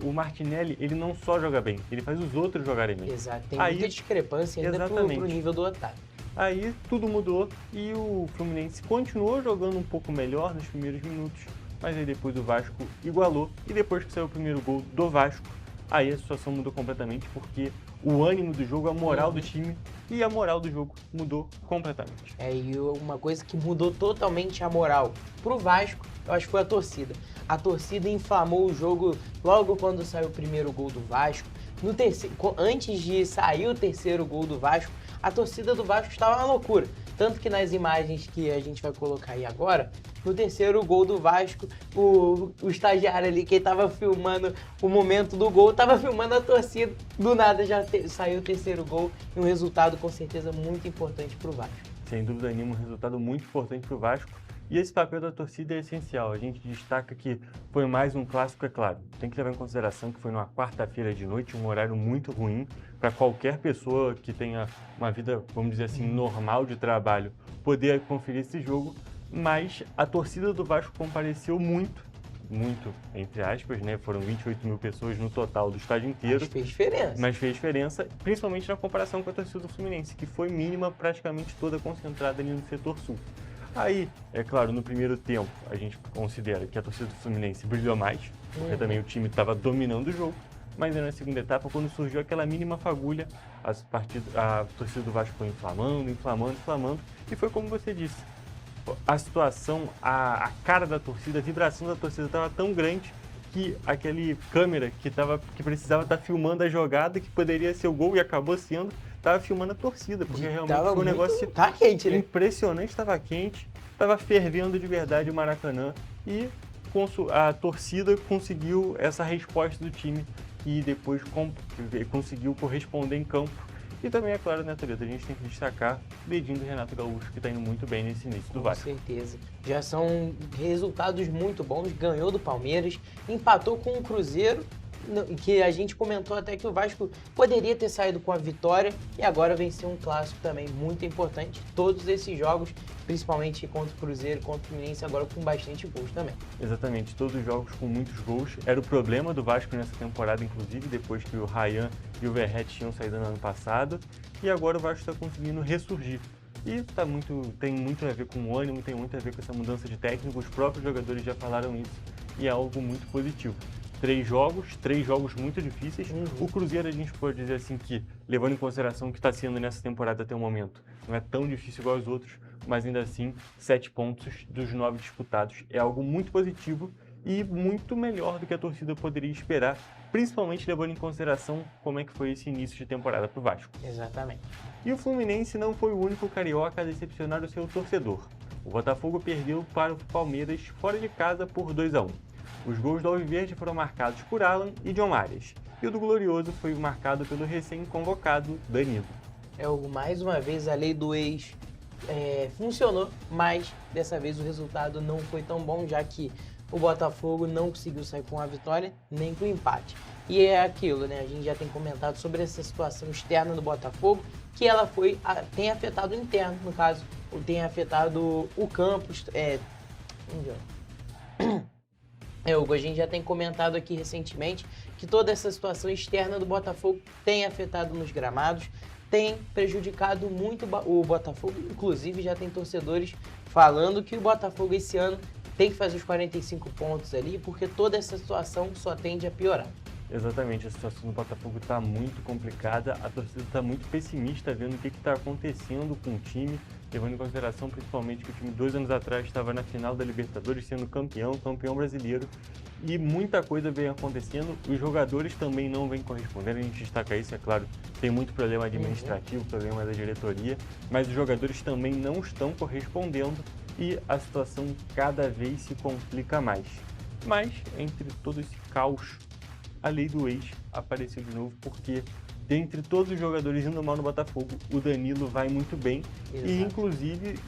o Martinelli, ele não só joga bem, ele faz os outros jogarem bem. Exato, tem muita discrepância ainda pro nível do Otávio. Aí tudo mudou e o Fluminense continuou jogando um pouco melhor nos primeiros minutos, mas aí depois o Vasco igualou e depois que saiu o primeiro gol do Vasco, aí a situação mudou completamente, porque o ânimo do jogo, a moral do time e a moral do jogo mudou completamente. E uma coisa que mudou totalmente a moral pro Vasco, eu acho que foi a torcida. A torcida inflamou o jogo logo quando saiu o primeiro gol do Vasco. No terceiro, antes de sair o terceiro gol do Vasco, a torcida do Vasco estava uma loucura. Tanto que nas imagens que a gente vai colocar aí agora, no terceiro gol do Vasco, o estagiário ali que estava filmando o momento do gol, estava filmando a torcida. Do nada já saiu o terceiro gol e um resultado com certeza muito importante para o Vasco. Sem dúvida nenhuma, um resultado muito importante para o Vasco. E esse papel da torcida é essencial. A gente destaca que foi mais um clássico, é claro. Tem que levar em consideração que foi numa quarta-feira de noite, um horário muito ruim para qualquer pessoa que tenha uma vida, vamos dizer assim, normal de trabalho, poder conferir esse jogo. Mas a torcida do Vasco compareceu muito, entre aspas, né? Foram 28 mil pessoas no total do estádio inteiro. Mas fez diferença. Principalmente na comparação com a torcida do Fluminense, que foi mínima, praticamente toda concentrada ali no setor sul. Aí, é claro, no primeiro tempo, a gente considera que a torcida do Fluminense brilhou mais, porque também o time estava dominando o jogo, mas aí na segunda etapa, quando surgiu aquela mínima fagulha, a torcida do Vasco foi inflamando, e foi como você disse, a situação, a cara da torcida, a vibração da torcida estava tão grande que aquele câmera que precisava estar filmando a jogada, que poderia ser o gol e acabou sendo, estava filmando a torcida, porque realmente foi um negócio quente, né? Impressionante, estava quente, estava fervendo de verdade o Maracanã e a torcida conseguiu essa resposta do time e depois conseguiu corresponder em campo. E também, é claro, né, Toledo, a gente tem que destacar o dedinho do Renato Gaúcho, que está indo muito bem nesse início do Vasco. Com certeza. Já são resultados muito bons, ganhou do Palmeiras, empatou com o Cruzeiro, que a gente comentou até que o Vasco poderia ter saído com a vitória e agora venceu um clássico também muito importante. Todos esses jogos, principalmente contra o Cruzeiro, contra o Fluminense, agora com bastante gols também. Exatamente, todos os jogos com muitos gols. Era o problema do Vasco nessa temporada, inclusive, depois que o Ryan e o Verratti tinham saído no ano passado. E agora o Vasco está conseguindo ressurgir. E tem muito a ver com o ânimo, tem muito a ver com essa mudança de técnico. Os próprios jogadores já falaram isso e é algo muito positivo. 3 jogos muito difíceis. O Cruzeiro, a gente pode dizer assim que, levando em consideração o que está sendo nessa temporada até o momento, não é tão difícil igual aos outros, mas ainda assim, 7 pontos dos 9 disputados é algo muito positivo e muito melhor do que a torcida poderia esperar, principalmente levando em consideração como é que foi esse início de temporada para o Vasco. Exatamente. E o Fluminense não foi o único carioca a decepcionar o seu torcedor. O Botafogo perdeu para o Palmeiras fora de casa por 2-1. Os gols do Alviverde foram marcados por Alan e John Arias, e o do Glorioso foi marcado pelo recém-convocado Danilo. Mais uma vez a lei do ex funcionou, mas dessa vez o resultado não foi tão bom, já que o Botafogo não conseguiu sair com a vitória nem com o empate. E é aquilo, né? A gente já tem comentado sobre essa situação externa do Botafogo, que ela tem afetado o interno, no caso, tem afetado o campus. Hugo, a gente já tem comentado aqui recentemente que toda essa situação externa do Botafogo tem afetado nos gramados, tem prejudicado muito o Botafogo. Inclusive, já tem torcedores falando que o Botafogo esse ano tem que fazer os 45 pontos ali, porque toda essa situação só tende a piorar. Exatamente, a situação do Botafogo está muito complicada, a torcida está muito pessimista vendo o que está acontecendo com o time, levando em consideração principalmente que o time 2 anos atrás estava na final da Libertadores, sendo campeão brasileiro, e muita coisa vem acontecendo, os jogadores também não vêm correspondendo, a gente destaca isso, é claro, tem muito problema administrativo, problema da diretoria, mas os jogadores também não estão correspondendo e a situação cada vez se complica mais. Mas, entre todo esse caos, a lei do ex apareceu de novo, porque dentre todos os jogadores indo mal no Botafogo, o Danilo vai muito bem. Exato. E inclusive,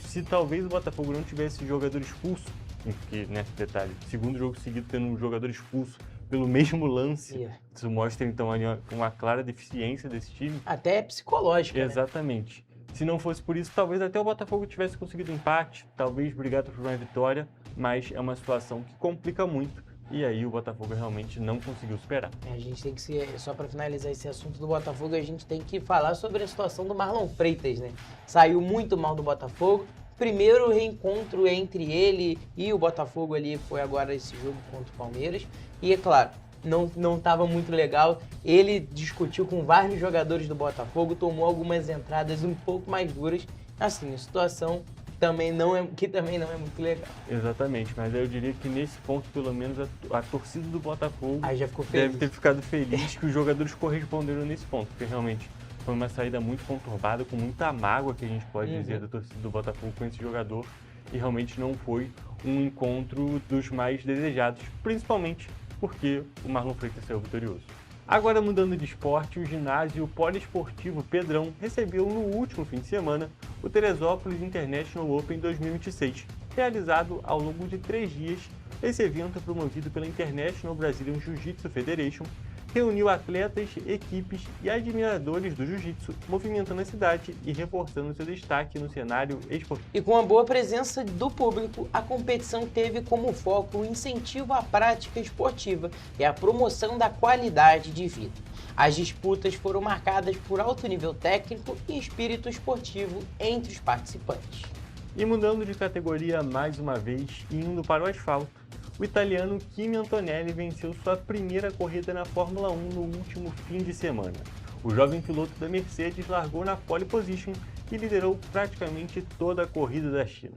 se talvez o Botafogo não tivesse jogador expulso, porque, né, detalhe, segundo jogo seguido tendo um jogador expulso pelo mesmo lance, isso mostra então uma clara deficiência desse time. Até psicológica. Exatamente. Né? Se não fosse por isso, talvez até o Botafogo tivesse conseguido empate, talvez brigado por uma vitória, mas é uma situação que complica muito. E aí o Botafogo realmente não conseguiu superar. A gente tem que só para finalizar esse assunto do Botafogo, a gente tem que falar sobre a situação do Marlon Freitas, né? Saiu muito mal do Botafogo. Primeiro reencontro entre ele e o Botafogo ali foi agora esse jogo contra o Palmeiras. E é claro, não estava muito legal. Ele discutiu com vários jogadores do Botafogo, tomou algumas entradas um pouco mais duras. Assim, a situação também não é muito legal. Exatamente, mas eu diria que nesse ponto, pelo menos, a torcida do Botafogo já ficou feliz. Deve ter ficado feliz que os jogadores corresponderam nesse ponto, porque realmente foi uma saída muito conturbada, com muita mágoa, que a gente pode dizer, da torcida do Botafogo com esse jogador, e realmente não foi um encontro dos mais desejados, principalmente porque o Marlon Freitas saiu vitorioso. Agora, mudando de esporte, o ginásio poliesportivo Pedrão recebeu no último fim de semana o Teresópolis International Open 2026. Realizado ao longo de 3 dias, esse evento, promovido pela International Brazilian Jiu-Jitsu Federation, reuniu atletas, equipes e admiradores do jiu-jitsu, movimentando a cidade e reforçando seu destaque no cenário esportivo. E com a boa presença do público, a competição teve como foco o incentivo à prática esportiva e a promoção da qualidade de vida. As disputas foram marcadas por alto nível técnico e espírito esportivo entre os participantes. E mudando de categoria mais uma vez e indo para o asfalto, o italiano Kimi Antonelli venceu sua primeira corrida na Fórmula 1 no último fim de semana. O jovem piloto da Mercedes largou na pole position e liderou praticamente toda a corrida da China.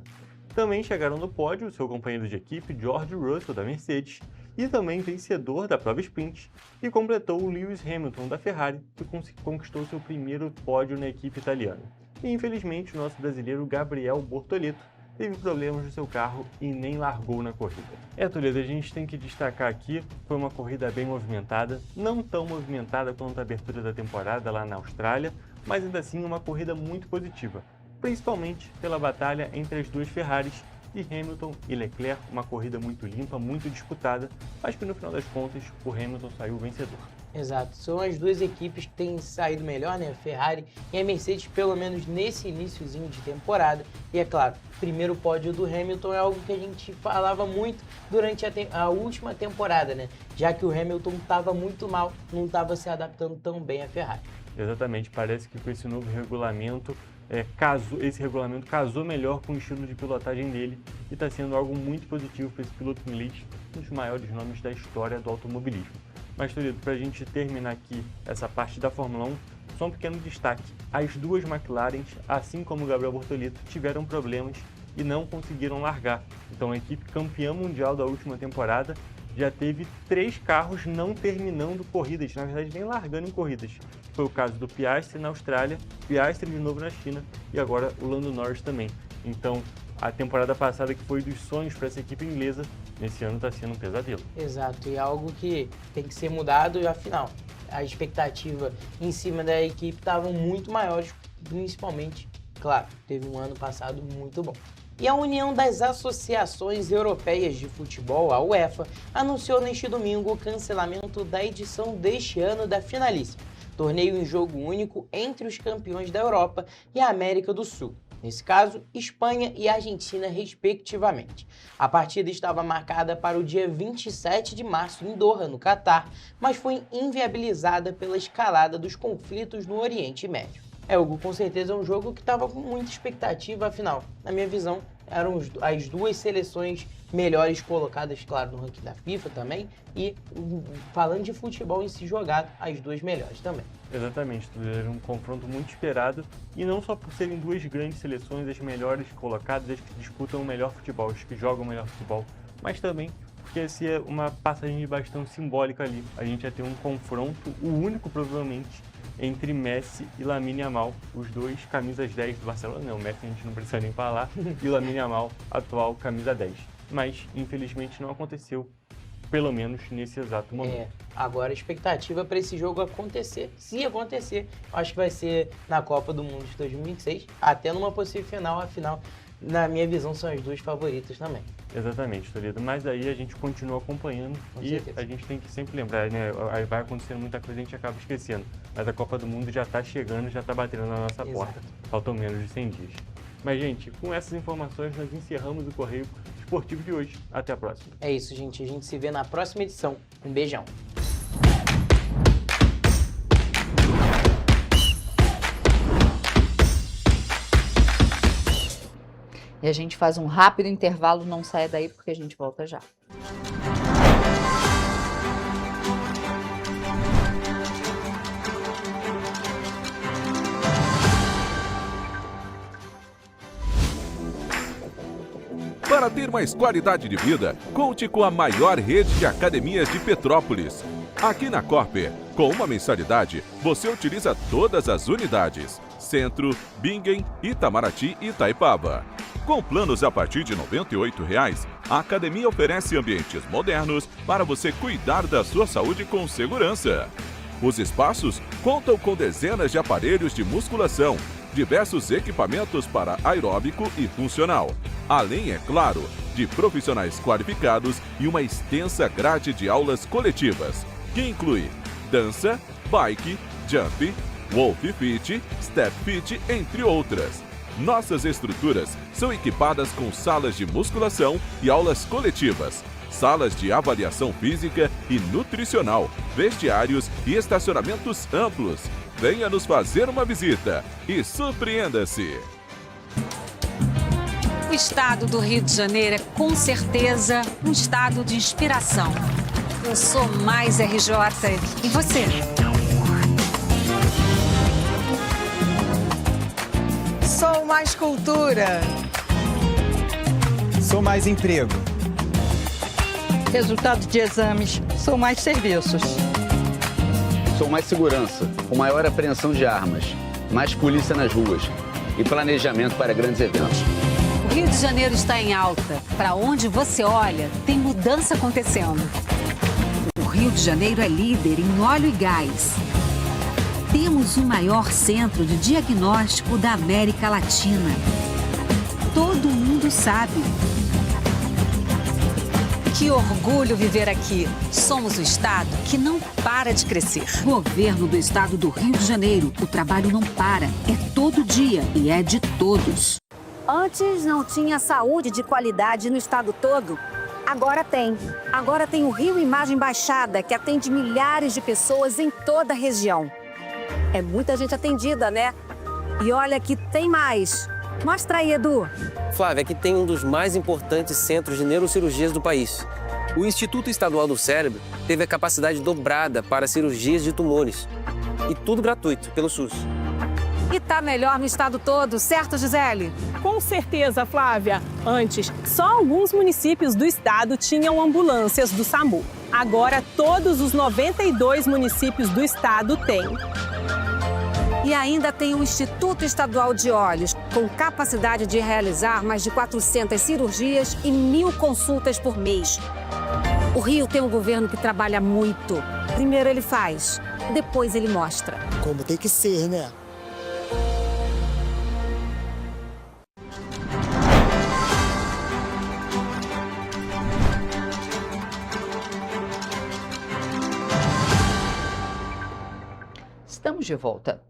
Também chegaram no pódio o seu companheiro de equipe George Russell da Mercedes e também vencedor da prova sprint, e completou o Lewis Hamilton da Ferrari, que conquistou seu primeiro pódio na equipe italiana. E infelizmente o nosso brasileiro Gabriel Bortoleto teve problemas no seu carro e nem largou na corrida. Toledo, a gente tem que destacar aqui, foi uma corrida bem movimentada, não tão movimentada quanto a abertura da temporada lá na Austrália, mas ainda assim uma corrida muito positiva, principalmente pela batalha entre as duas Ferraris e Hamilton e Leclerc, uma corrida muito limpa, muito disputada, mas que no final das contas o Hamilton saiu vencedor. Exato, são as duas equipes que têm saído melhor, né? A Ferrari e a Mercedes, pelo menos nesse iniciozinho de temporada. E é claro, primeiro pódio do Hamilton é algo que a gente falava muito durante a última temporada, né? Já que o Hamilton estava muito mal, não estava se adaptando tão bem à Ferrari. Exatamente, parece que com esse novo regulamento, esse regulamento casou melhor com o estilo de pilotagem dele e está sendo algo muito positivo para esse piloto inglês, um dos maiores nomes da história do automobilismo. Mas, Toledo, para a gente terminar aqui essa parte da Fórmula 1, só um pequeno destaque. As duas McLarens, assim como o Gabriel Bortoleto, tiveram problemas e não conseguiram largar. Então, a equipe campeã mundial da última temporada já teve 3 carros não terminando corridas, na verdade nem largando em corridas. Foi o caso do Piastri na Austrália, Piastri de novo na China e agora o Lando Norris também. Então, a temporada passada, que foi dos sonhos para essa equipe inglesa, nesse ano está sendo um pesadelo. Exato, e é algo que tem que ser mudado, e afinal, a expectativa em cima da equipe estavam muito maiores, principalmente, claro, teve um ano passado muito bom. E a União das Associações Europeias de Futebol, a UEFA, anunciou neste domingo o cancelamento da edição deste ano da Finalíssima, torneio em jogo único entre os campeões da Europa e a América do Sul. nesse caso, Espanha e Argentina, respectivamente. A partida estava marcada para o dia 27 de março em Doha, no Catar, mas foi inviabilizada pela escalada dos conflitos no Oriente Médio. Hugo, com certeza é um jogo que estava com muita expectativa, afinal, na minha visão, eram as duas seleções melhores colocadas, claro, no ranking da FIFA também, e falando de futebol em si jogado, as duas melhores também. Exatamente, era um confronto muito esperado, e não só por serem duas grandes seleções, as melhores colocadas, as que disputam o melhor futebol, as que jogam o melhor futebol, mas também porque essa é uma passagem de bastão simbólica ali. A gente ia ter um confronto, o único provavelmente, entre Messi e Lamine Yamal, os dois camisas 10 do Barcelona, não, o Messi a gente não precisa nem falar, e o Lamine Yamal, atual camisa 10. Mas, infelizmente, não aconteceu, pelo menos nesse exato momento. Agora a expectativa para esse jogo acontecer, se acontecer, acho que vai ser na Copa do Mundo de 2026, até numa possível final, afinal, na minha visão, são as duas favoritas também. Exatamente, Toledo. Mas aí a gente continua acompanhando e a gente tem que sempre lembrar, né? Aí vai acontecendo muita coisa e a gente acaba esquecendo. Mas a Copa do Mundo já está chegando, já está batendo na nossa porta. Faltam menos de 100 dias. Mas, gente, com essas informações nós encerramos o Correio Esportivo de hoje. Até a próxima. É isso, gente. A gente se vê na próxima edição. Um beijão. E a gente faz um rápido intervalo, não saia daí porque a gente volta já. Para ter mais qualidade de vida, conte com a maior rede de academias de Petrópolis. Aqui na Corper, com uma mensalidade, você utiliza todas as unidades: Centro, Bingen, Itamaraty e Itaipava. Com planos a partir de R$ 98,00, a academia oferece ambientes modernos para você cuidar da sua saúde com segurança. Os espaços contam com dezenas de aparelhos de musculação, diversos equipamentos para aeróbico e funcional, além, é claro, de profissionais qualificados e uma extensa grade de aulas coletivas, que inclui dança, bike, jump, Wolf Fit, Step Fit, entre outras. Nossas estruturas são equipadas com salas de musculação e aulas coletivas, salas de avaliação física e nutricional, vestiários e estacionamentos amplos. Venha nos fazer uma visita e surpreenda-se! O estado do Rio de Janeiro é, com certeza, um estado de inspiração. Eu sou mais RJ. E você? Sou mais cultura. Sou mais emprego. Resultado de exames. Sou mais serviços. Sou mais segurança, com maior apreensão de armas, mais polícia nas ruas e planejamento para grandes eventos. O Rio de Janeiro está em alta. Para onde você olha, tem mudança acontecendo. O Rio de Janeiro é líder em óleo e gás. Temos o maior centro de diagnóstico da América Latina. Todo mundo sabe. Que orgulho viver aqui. Somos o estado que não para de crescer. Governo do estado do Rio de Janeiro. O trabalho não para. É todo dia e é de todos. Antes não tinha saúde de qualidade no estado todo. Agora tem. Agora tem o Rio Imagem Baixada, que atende milhares de pessoas em toda a região. É muita gente atendida, né? E olha que tem mais. Mostra aí, Edu. Flávia, aqui tem um dos mais importantes centros de neurocirurgias do país. O Instituto Estadual do Cérebro teve a capacidade dobrada para cirurgias de tumores. E tudo gratuito, pelo SUS. E tá melhor no estado todo, certo, Gisele? Com certeza, Flávia. Antes, só alguns municípios do estado tinham ambulâncias do SAMU. Agora, todos os 92 municípios do estado têm. E ainda tem o Instituto Estadual de Olhos, com capacidade de realizar mais de 400 cirurgias e 1.000 consultas por mês. O Rio tem um governo que trabalha muito. Primeiro ele faz, depois ele mostra. Como tem que ser, né? Estamos de volta.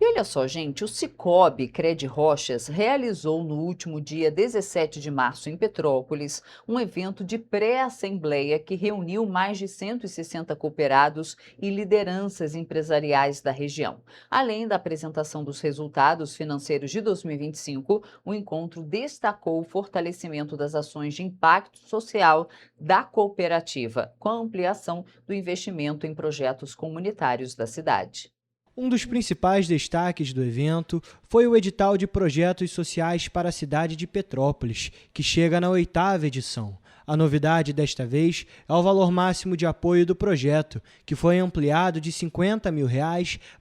E olha só, gente, o Sicoob Credirochas realizou no último dia 17 de março em Petrópolis um evento de pré-assembleia que reuniu mais de 160 cooperados e lideranças empresariais da região. Além da apresentação dos resultados financeiros de 2025, o encontro destacou o fortalecimento das ações de impacto social da cooperativa, com a ampliação do investimento em projetos comunitários da cidade. Um dos principais destaques do evento foi o edital de projetos sociais para a cidade de Petrópolis, que chega na 8ª edição. A novidade desta vez é o valor máximo de apoio do projeto, que foi ampliado de R$ 50 mil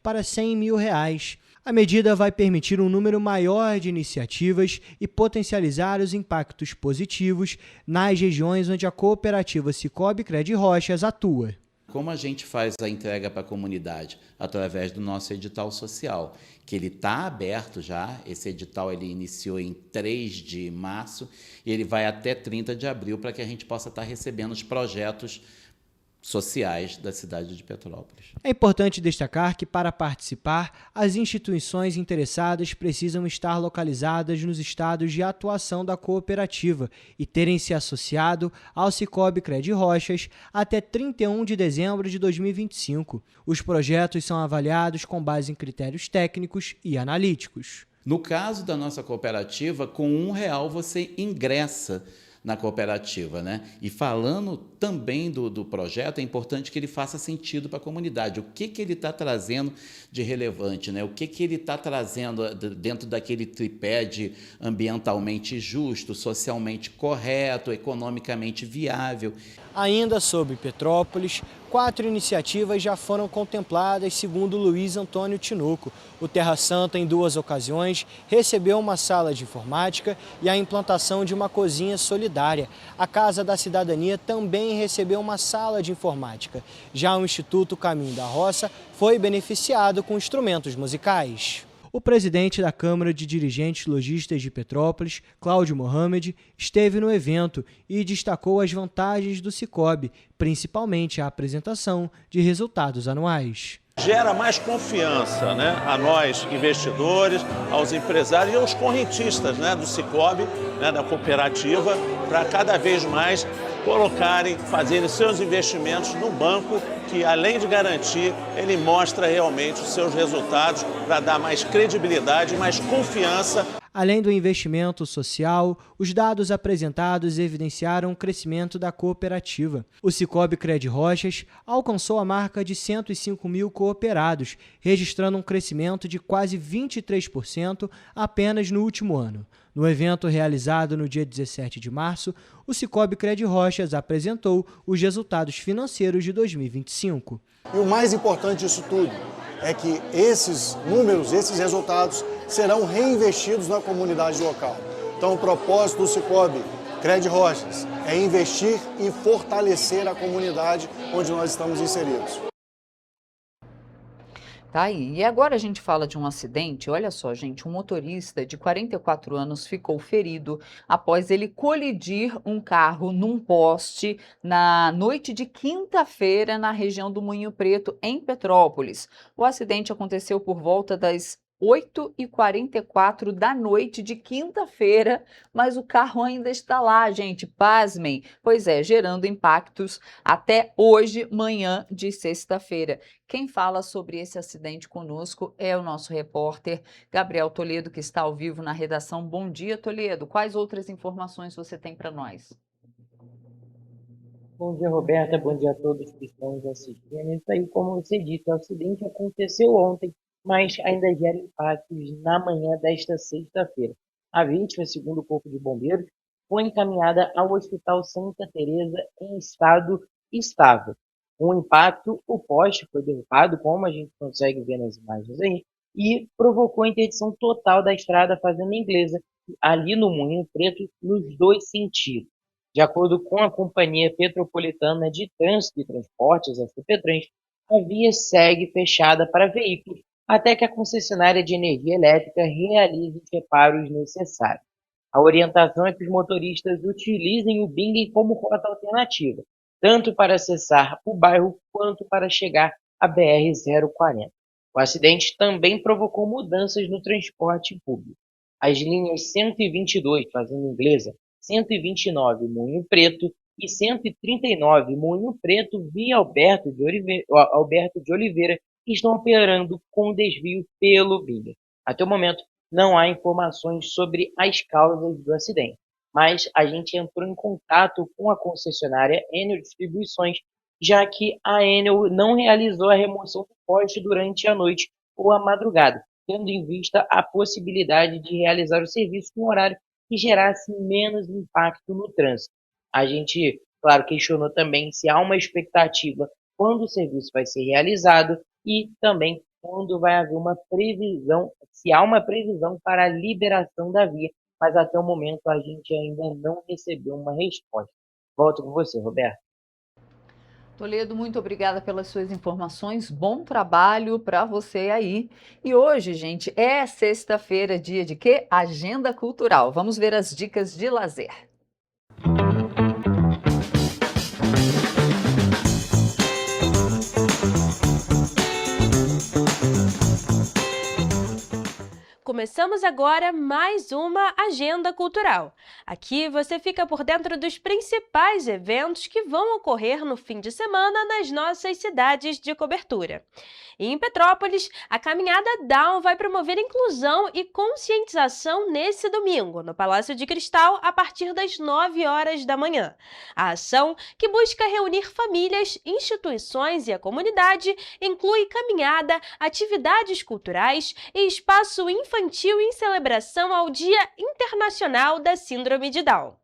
para R$ 100 mil. A medida vai permitir um número maior de iniciativas e potencializar os impactos positivos nas regiões onde a cooperativa Sicoob Credirochas atua. Como a gente faz a entrega para a comunidade? Através do nosso edital social, que ele está aberto já. Esse edital ele iniciou em 3 de março e ele vai até 30 de abril para que a gente possa estar recebendo os projetos sociais da cidade de Petrópolis. É importante destacar que, para participar, as instituições interessadas precisam estar localizadas nos estados de atuação da cooperativa e terem se associado ao Sicoob Credirochas até 31 de dezembro de 2025. Os projetos são avaliados com base em critérios técnicos e analíticos. No caso da nossa cooperativa, com R$1 você ingressa na cooperativa, né? E falando também do projeto, é importante que ele faça sentido para a comunidade. O que ele está trazendo de relevante, né? O que ele está trazendo dentro daquele tripé de ambientalmente justo, socialmente correto, economicamente viável. Ainda sobre Petrópolis, 4 iniciativas já foram contempladas, segundo Luiz Antônio Tinoco. O Terra Santa, em 2 ocasiões, recebeu uma sala de informática e a implantação de uma cozinha solidária. A Casa da Cidadania também recebeu uma sala de informática. Já o Instituto Caminho da Roça foi beneficiado com instrumentos musicais. O presidente da Câmara de Dirigentes Lojistas de Petrópolis, Cláudio Mohamed, esteve no evento e destacou as vantagens do Sicoob, principalmente a apresentação de resultados anuais. Gera mais confiança, né, a nós investidores, aos empresários e aos correntistas, né, do Sicoob, né, da cooperativa, para cada vez mais fazerem seus investimentos no banco, que além de garantir, ele mostra realmente os seus resultados para dar mais credibilidade e mais confiança. Além do investimento social, os dados apresentados evidenciaram o crescimento da cooperativa. O Sicoob Credirochas alcançou a marca de 105 mil cooperados, registrando um crescimento de quase 23% apenas no último ano. No evento realizado no dia 17 de março, o Sicoob Credirochas apresentou os resultados financeiros de 2025. E o mais importante disso tudo é que esses números, esses resultados serão reinvestidos na comunidade local. Então, o propósito do Sicoob Credirochas é investir e fortalecer a comunidade onde nós estamos inseridos. Tá aí. E agora a gente fala de um acidente. Olha só, gente, um motorista de 44 anos ficou ferido após ele colidir um carro num poste na noite de quinta-feira na região do Moinho Preto, em Petrópolis. O acidente aconteceu por volta das 8h44 da noite de quinta-feira, mas o carro ainda está lá, gente, pasmem. Pois é, gerando impactos até hoje, manhã de sexta-feira. Quem fala sobre esse acidente conosco é o nosso repórter Gabriel Toledo, que está ao vivo na redação. Bom dia, Toledo. Quais outras informações você tem para nós? Bom dia, Roberta. Bom dia a todos que estão nos assistindo. Isso aí, como você disse, o acidente aconteceu ontem, mas ainda gera impactos na manhã desta sexta-feira. A vítima, segundo o Corpo de Bombeiros, foi encaminhada ao Hospital Santa Teresa em estado estável. Com o impacto, o poste foi derrubado, como a gente consegue ver nas imagens aí, e provocou a interdição total da estrada Fazenda Inglesa, ali no Moinho Preto, nos 2 sentidos. De acordo com a Companhia Petropolitana de Trânsito e Transportes, a CPTrans, a via segue fechada para veículos até que a concessionária de energia elétrica realize os reparos necessários. A orientação é que os motoristas utilizem o Bingen como rota alternativa, tanto para acessar o bairro quanto para chegar à BR-040. O acidente também provocou mudanças no transporte público. As linhas 122, Fazenda Inglesa, 129, Moinho Preto e 139, Moinho Preto, via Alberto de Oliveira, estão operando com desvio pelo BIA. Até o momento, não há informações sobre as causas do acidente, mas a gente entrou em contato com a concessionária Enel Distribuições, já que a Enel não realizou a remoção do poste durante a noite ou a madrugada, tendo em vista a possibilidade de realizar o serviço em um horário que gerasse menos impacto no trânsito. A gente, claro, questionou também se há uma expectativa quando o serviço vai ser realizado e também quando vai haver uma previsão, se há uma previsão para a liberação da via, mas até o momento a gente ainda não recebeu uma resposta. Volto com você, Roberto. Toledo, muito obrigada pelas suas informações. Bom trabalho para você aí. E hoje, gente, é sexta-feira, dia de quê? Agenda cultural. Vamos ver as dicas de lazer. Começamos agora mais uma Agenda Cultural. Aqui você fica por dentro dos principais eventos que vão ocorrer no fim de semana nas nossas cidades de cobertura. E em Petrópolis, a Caminhada Down vai promover inclusão e conscientização nesse domingo, no Palácio de Cristal, a partir das 9 horas da manhã. A ação, que busca reunir famílias, instituições e a comunidade, inclui caminhada, atividades culturais e espaço infantil em celebração ao Dia Internacional da Síndrome de Down.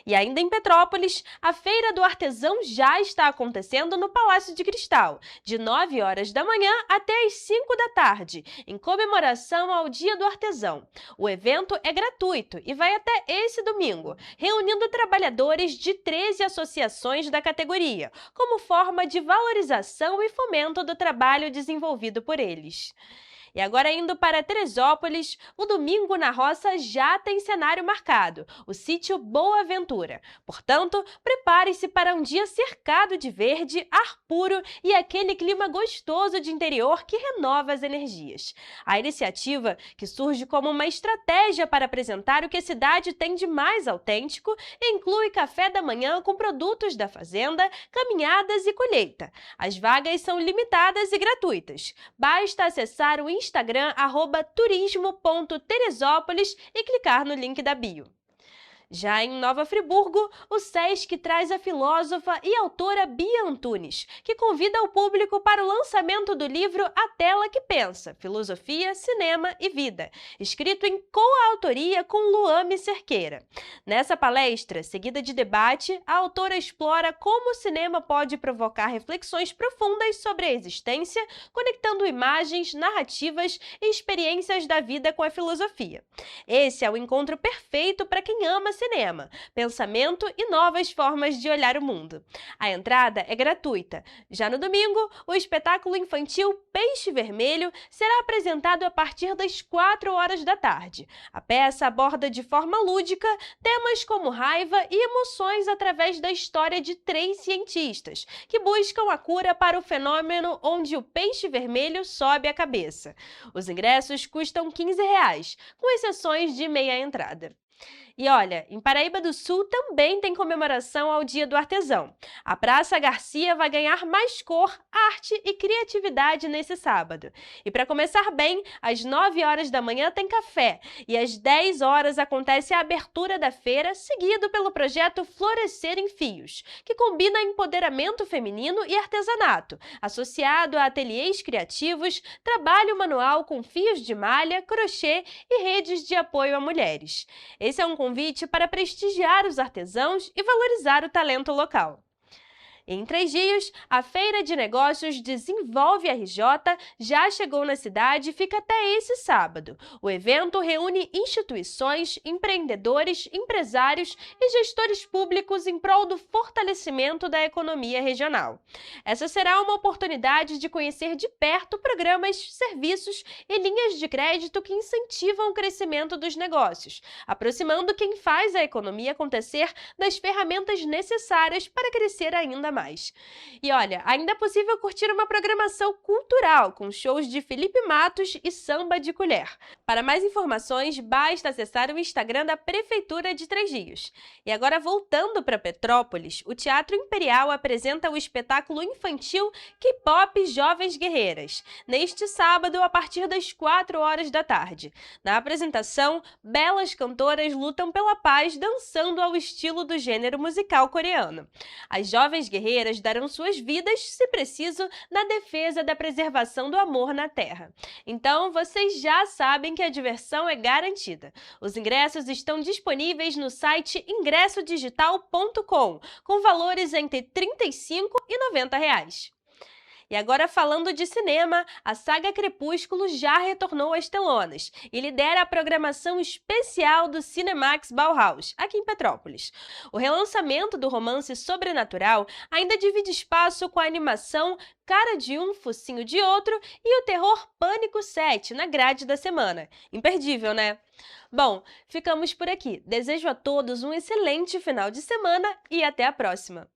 E ainda em Petrópolis, a Feira do Artesão já está acontecendo no Palácio de Cristal, de 9 horas da manhã até as 5 da tarde, em comemoração ao Dia do Artesão. O evento é gratuito e vai até esse domingo, reunindo trabalhadores de 13 associações da categoria, como forma de valorização e fomento do trabalho desenvolvido por eles. E agora indo para Teresópolis, o Domingo na Roça já tem cenário marcado, o sítio Boa Ventura. Portanto, prepare-se para um dia cercado de verde, ar puro e aquele clima gostoso de interior que renova as energias. A iniciativa, que surge como uma estratégia para apresentar o que a cidade tem de mais autêntico, inclui café da manhã com produtos da fazenda, caminhadas e colheita. As vagas são limitadas e gratuitas. Basta acessar o Instagram @turismo.teresópolis e clicar no link da bio. Já em Nova Friburgo, o SESC traz a filósofa e autora Bia Antunes, que convida o público para o lançamento do livro A Tela que Pensa, Filosofia, Cinema e Vida, escrito em coautoria com Luame Cerqueira. Nessa palestra, seguida de debate, a autora explora como o cinema pode provocar reflexões profundas sobre a existência, conectando imagens, narrativas e experiências da vida com a filosofia. Esse é o encontro perfeito para quem ama cinema, pensamento e novas formas de olhar o mundo. A entrada é gratuita. Já no domingo, o espetáculo infantil Peixe Vermelho será apresentado a partir das 4 horas da tarde. A peça aborda de forma lúdica temas como raiva e emoções através da história de 3 cientistas que buscam a cura para o fenômeno onde o peixe vermelho sobe a cabeça. Os ingressos custam R$ 15, com exceções de meia entrada. E olha, em Paraíba do Sul também tem comemoração ao Dia do Artesão. A Praça Garcia vai ganhar mais cor, arte e criatividade nesse sábado. E para começar bem, às 9 horas da manhã tem café e às 10 horas acontece a abertura da feira, seguido pelo projeto Florescer em Fios, que combina empoderamento feminino e artesanato, associado a ateliês criativos, trabalho manual com fios de malha, crochê e redes de apoio a mulheres. Esse é um convite para prestigiar os artesãos e valorizar o talento local. Em 3 dias, a Feira de Negócios Desenvolve RJ já chegou na cidade e fica até esse sábado. O evento reúne instituições, empreendedores, empresários e gestores públicos em prol do fortalecimento da economia regional. Essa será uma oportunidade de conhecer de perto programas, serviços e linhas de crédito que incentivam o crescimento dos negócios, aproximando quem faz a economia acontecer das ferramentas necessárias para crescer ainda mais. E olha, ainda é possível curtir uma programação cultural com shows de Felipe Matos e samba de colher. Para mais informações, basta acessar o Instagram da Prefeitura de Três Rios. E agora, voltando para Petrópolis, o Teatro Imperial apresenta o espetáculo infantil K-Pop Jovens Guerreiras, neste sábado, a partir das 4 horas da tarde. Na apresentação, belas cantoras lutam pela paz dançando ao estilo do gênero musical coreano. As jovens guerreiras darão suas vidas, se preciso, na defesa da preservação do amor na Terra. Então, vocês já sabem que a diversão é garantida. Os ingressos estão disponíveis no site ingressodigital.com, com valores entre R$ 35 e R$ 90. E agora, falando de cinema, a saga Crepúsculo já retornou às telonas e lidera a programação especial do Cinemax Bauhaus, aqui em Petrópolis. O relançamento do romance sobrenatural ainda divide espaço com a animação Cara de um, Focinho de Outro e o terror Pânico 7 na grade da semana. Imperdível, né? Bom, ficamos por aqui. Desejo a todos um excelente final de semana e até a próxima!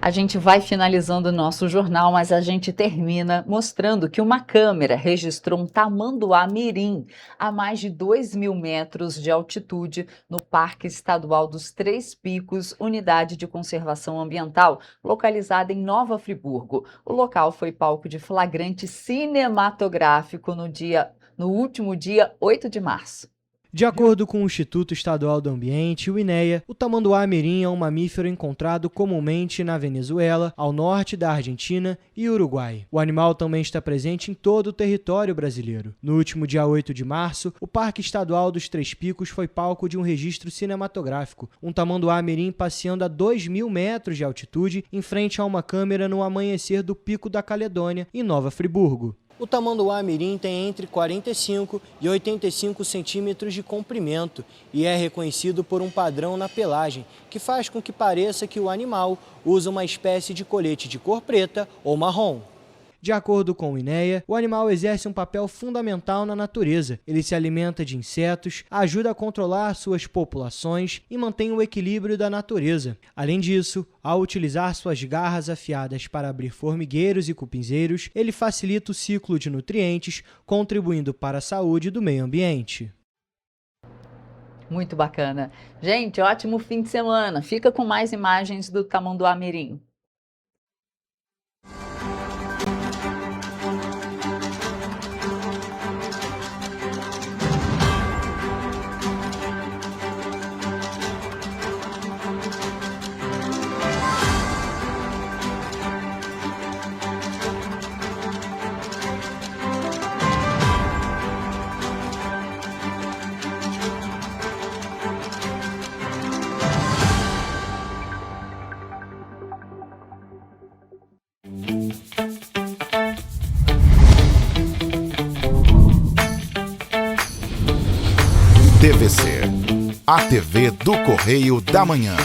A gente vai finalizando o nosso jornal, mas a gente termina mostrando que uma câmera registrou um tamanduá mirim a mais de 2.000 metros de altitude no Parque Estadual dos Três Picos, unidade de conservação ambiental, localizada em Nova Friburgo. O local foi palco de flagrante cinematográfico no último dia 8 de março. De acordo com o Instituto Estadual do Ambiente, o INEA, o tamanduá mirim é um mamífero encontrado comumente na Venezuela, ao norte da Argentina e Uruguai. O animal também está presente em todo o território brasileiro. No último dia 8 de março, o Parque Estadual dos Três Picos foi palco de um registro cinematográfico, um tamanduá mirim passeando a 2.000 metros de altitude em frente a uma câmera no amanhecer do Pico da Caledônia, em Nova Friburgo. O tamanduá mirim tem entre 45 e 85 centímetros de comprimento e é reconhecido por um padrão na pelagem, que faz com que pareça que o animal usa uma espécie de colete de cor preta ou marrom. De acordo com o INEA, o animal exerce um papel fundamental na natureza. Ele se alimenta de insetos, ajuda a controlar suas populações e mantém o equilíbrio da natureza. Além disso, ao utilizar suas garras afiadas para abrir formigueiros e cupinzeiros, ele facilita o ciclo de nutrientes, contribuindo para a saúde do meio ambiente. Muito bacana. Gente, ótimo fim de semana. Fica com mais imagens do tamanduá mirim. TVC, a TV do Correio da Manhã.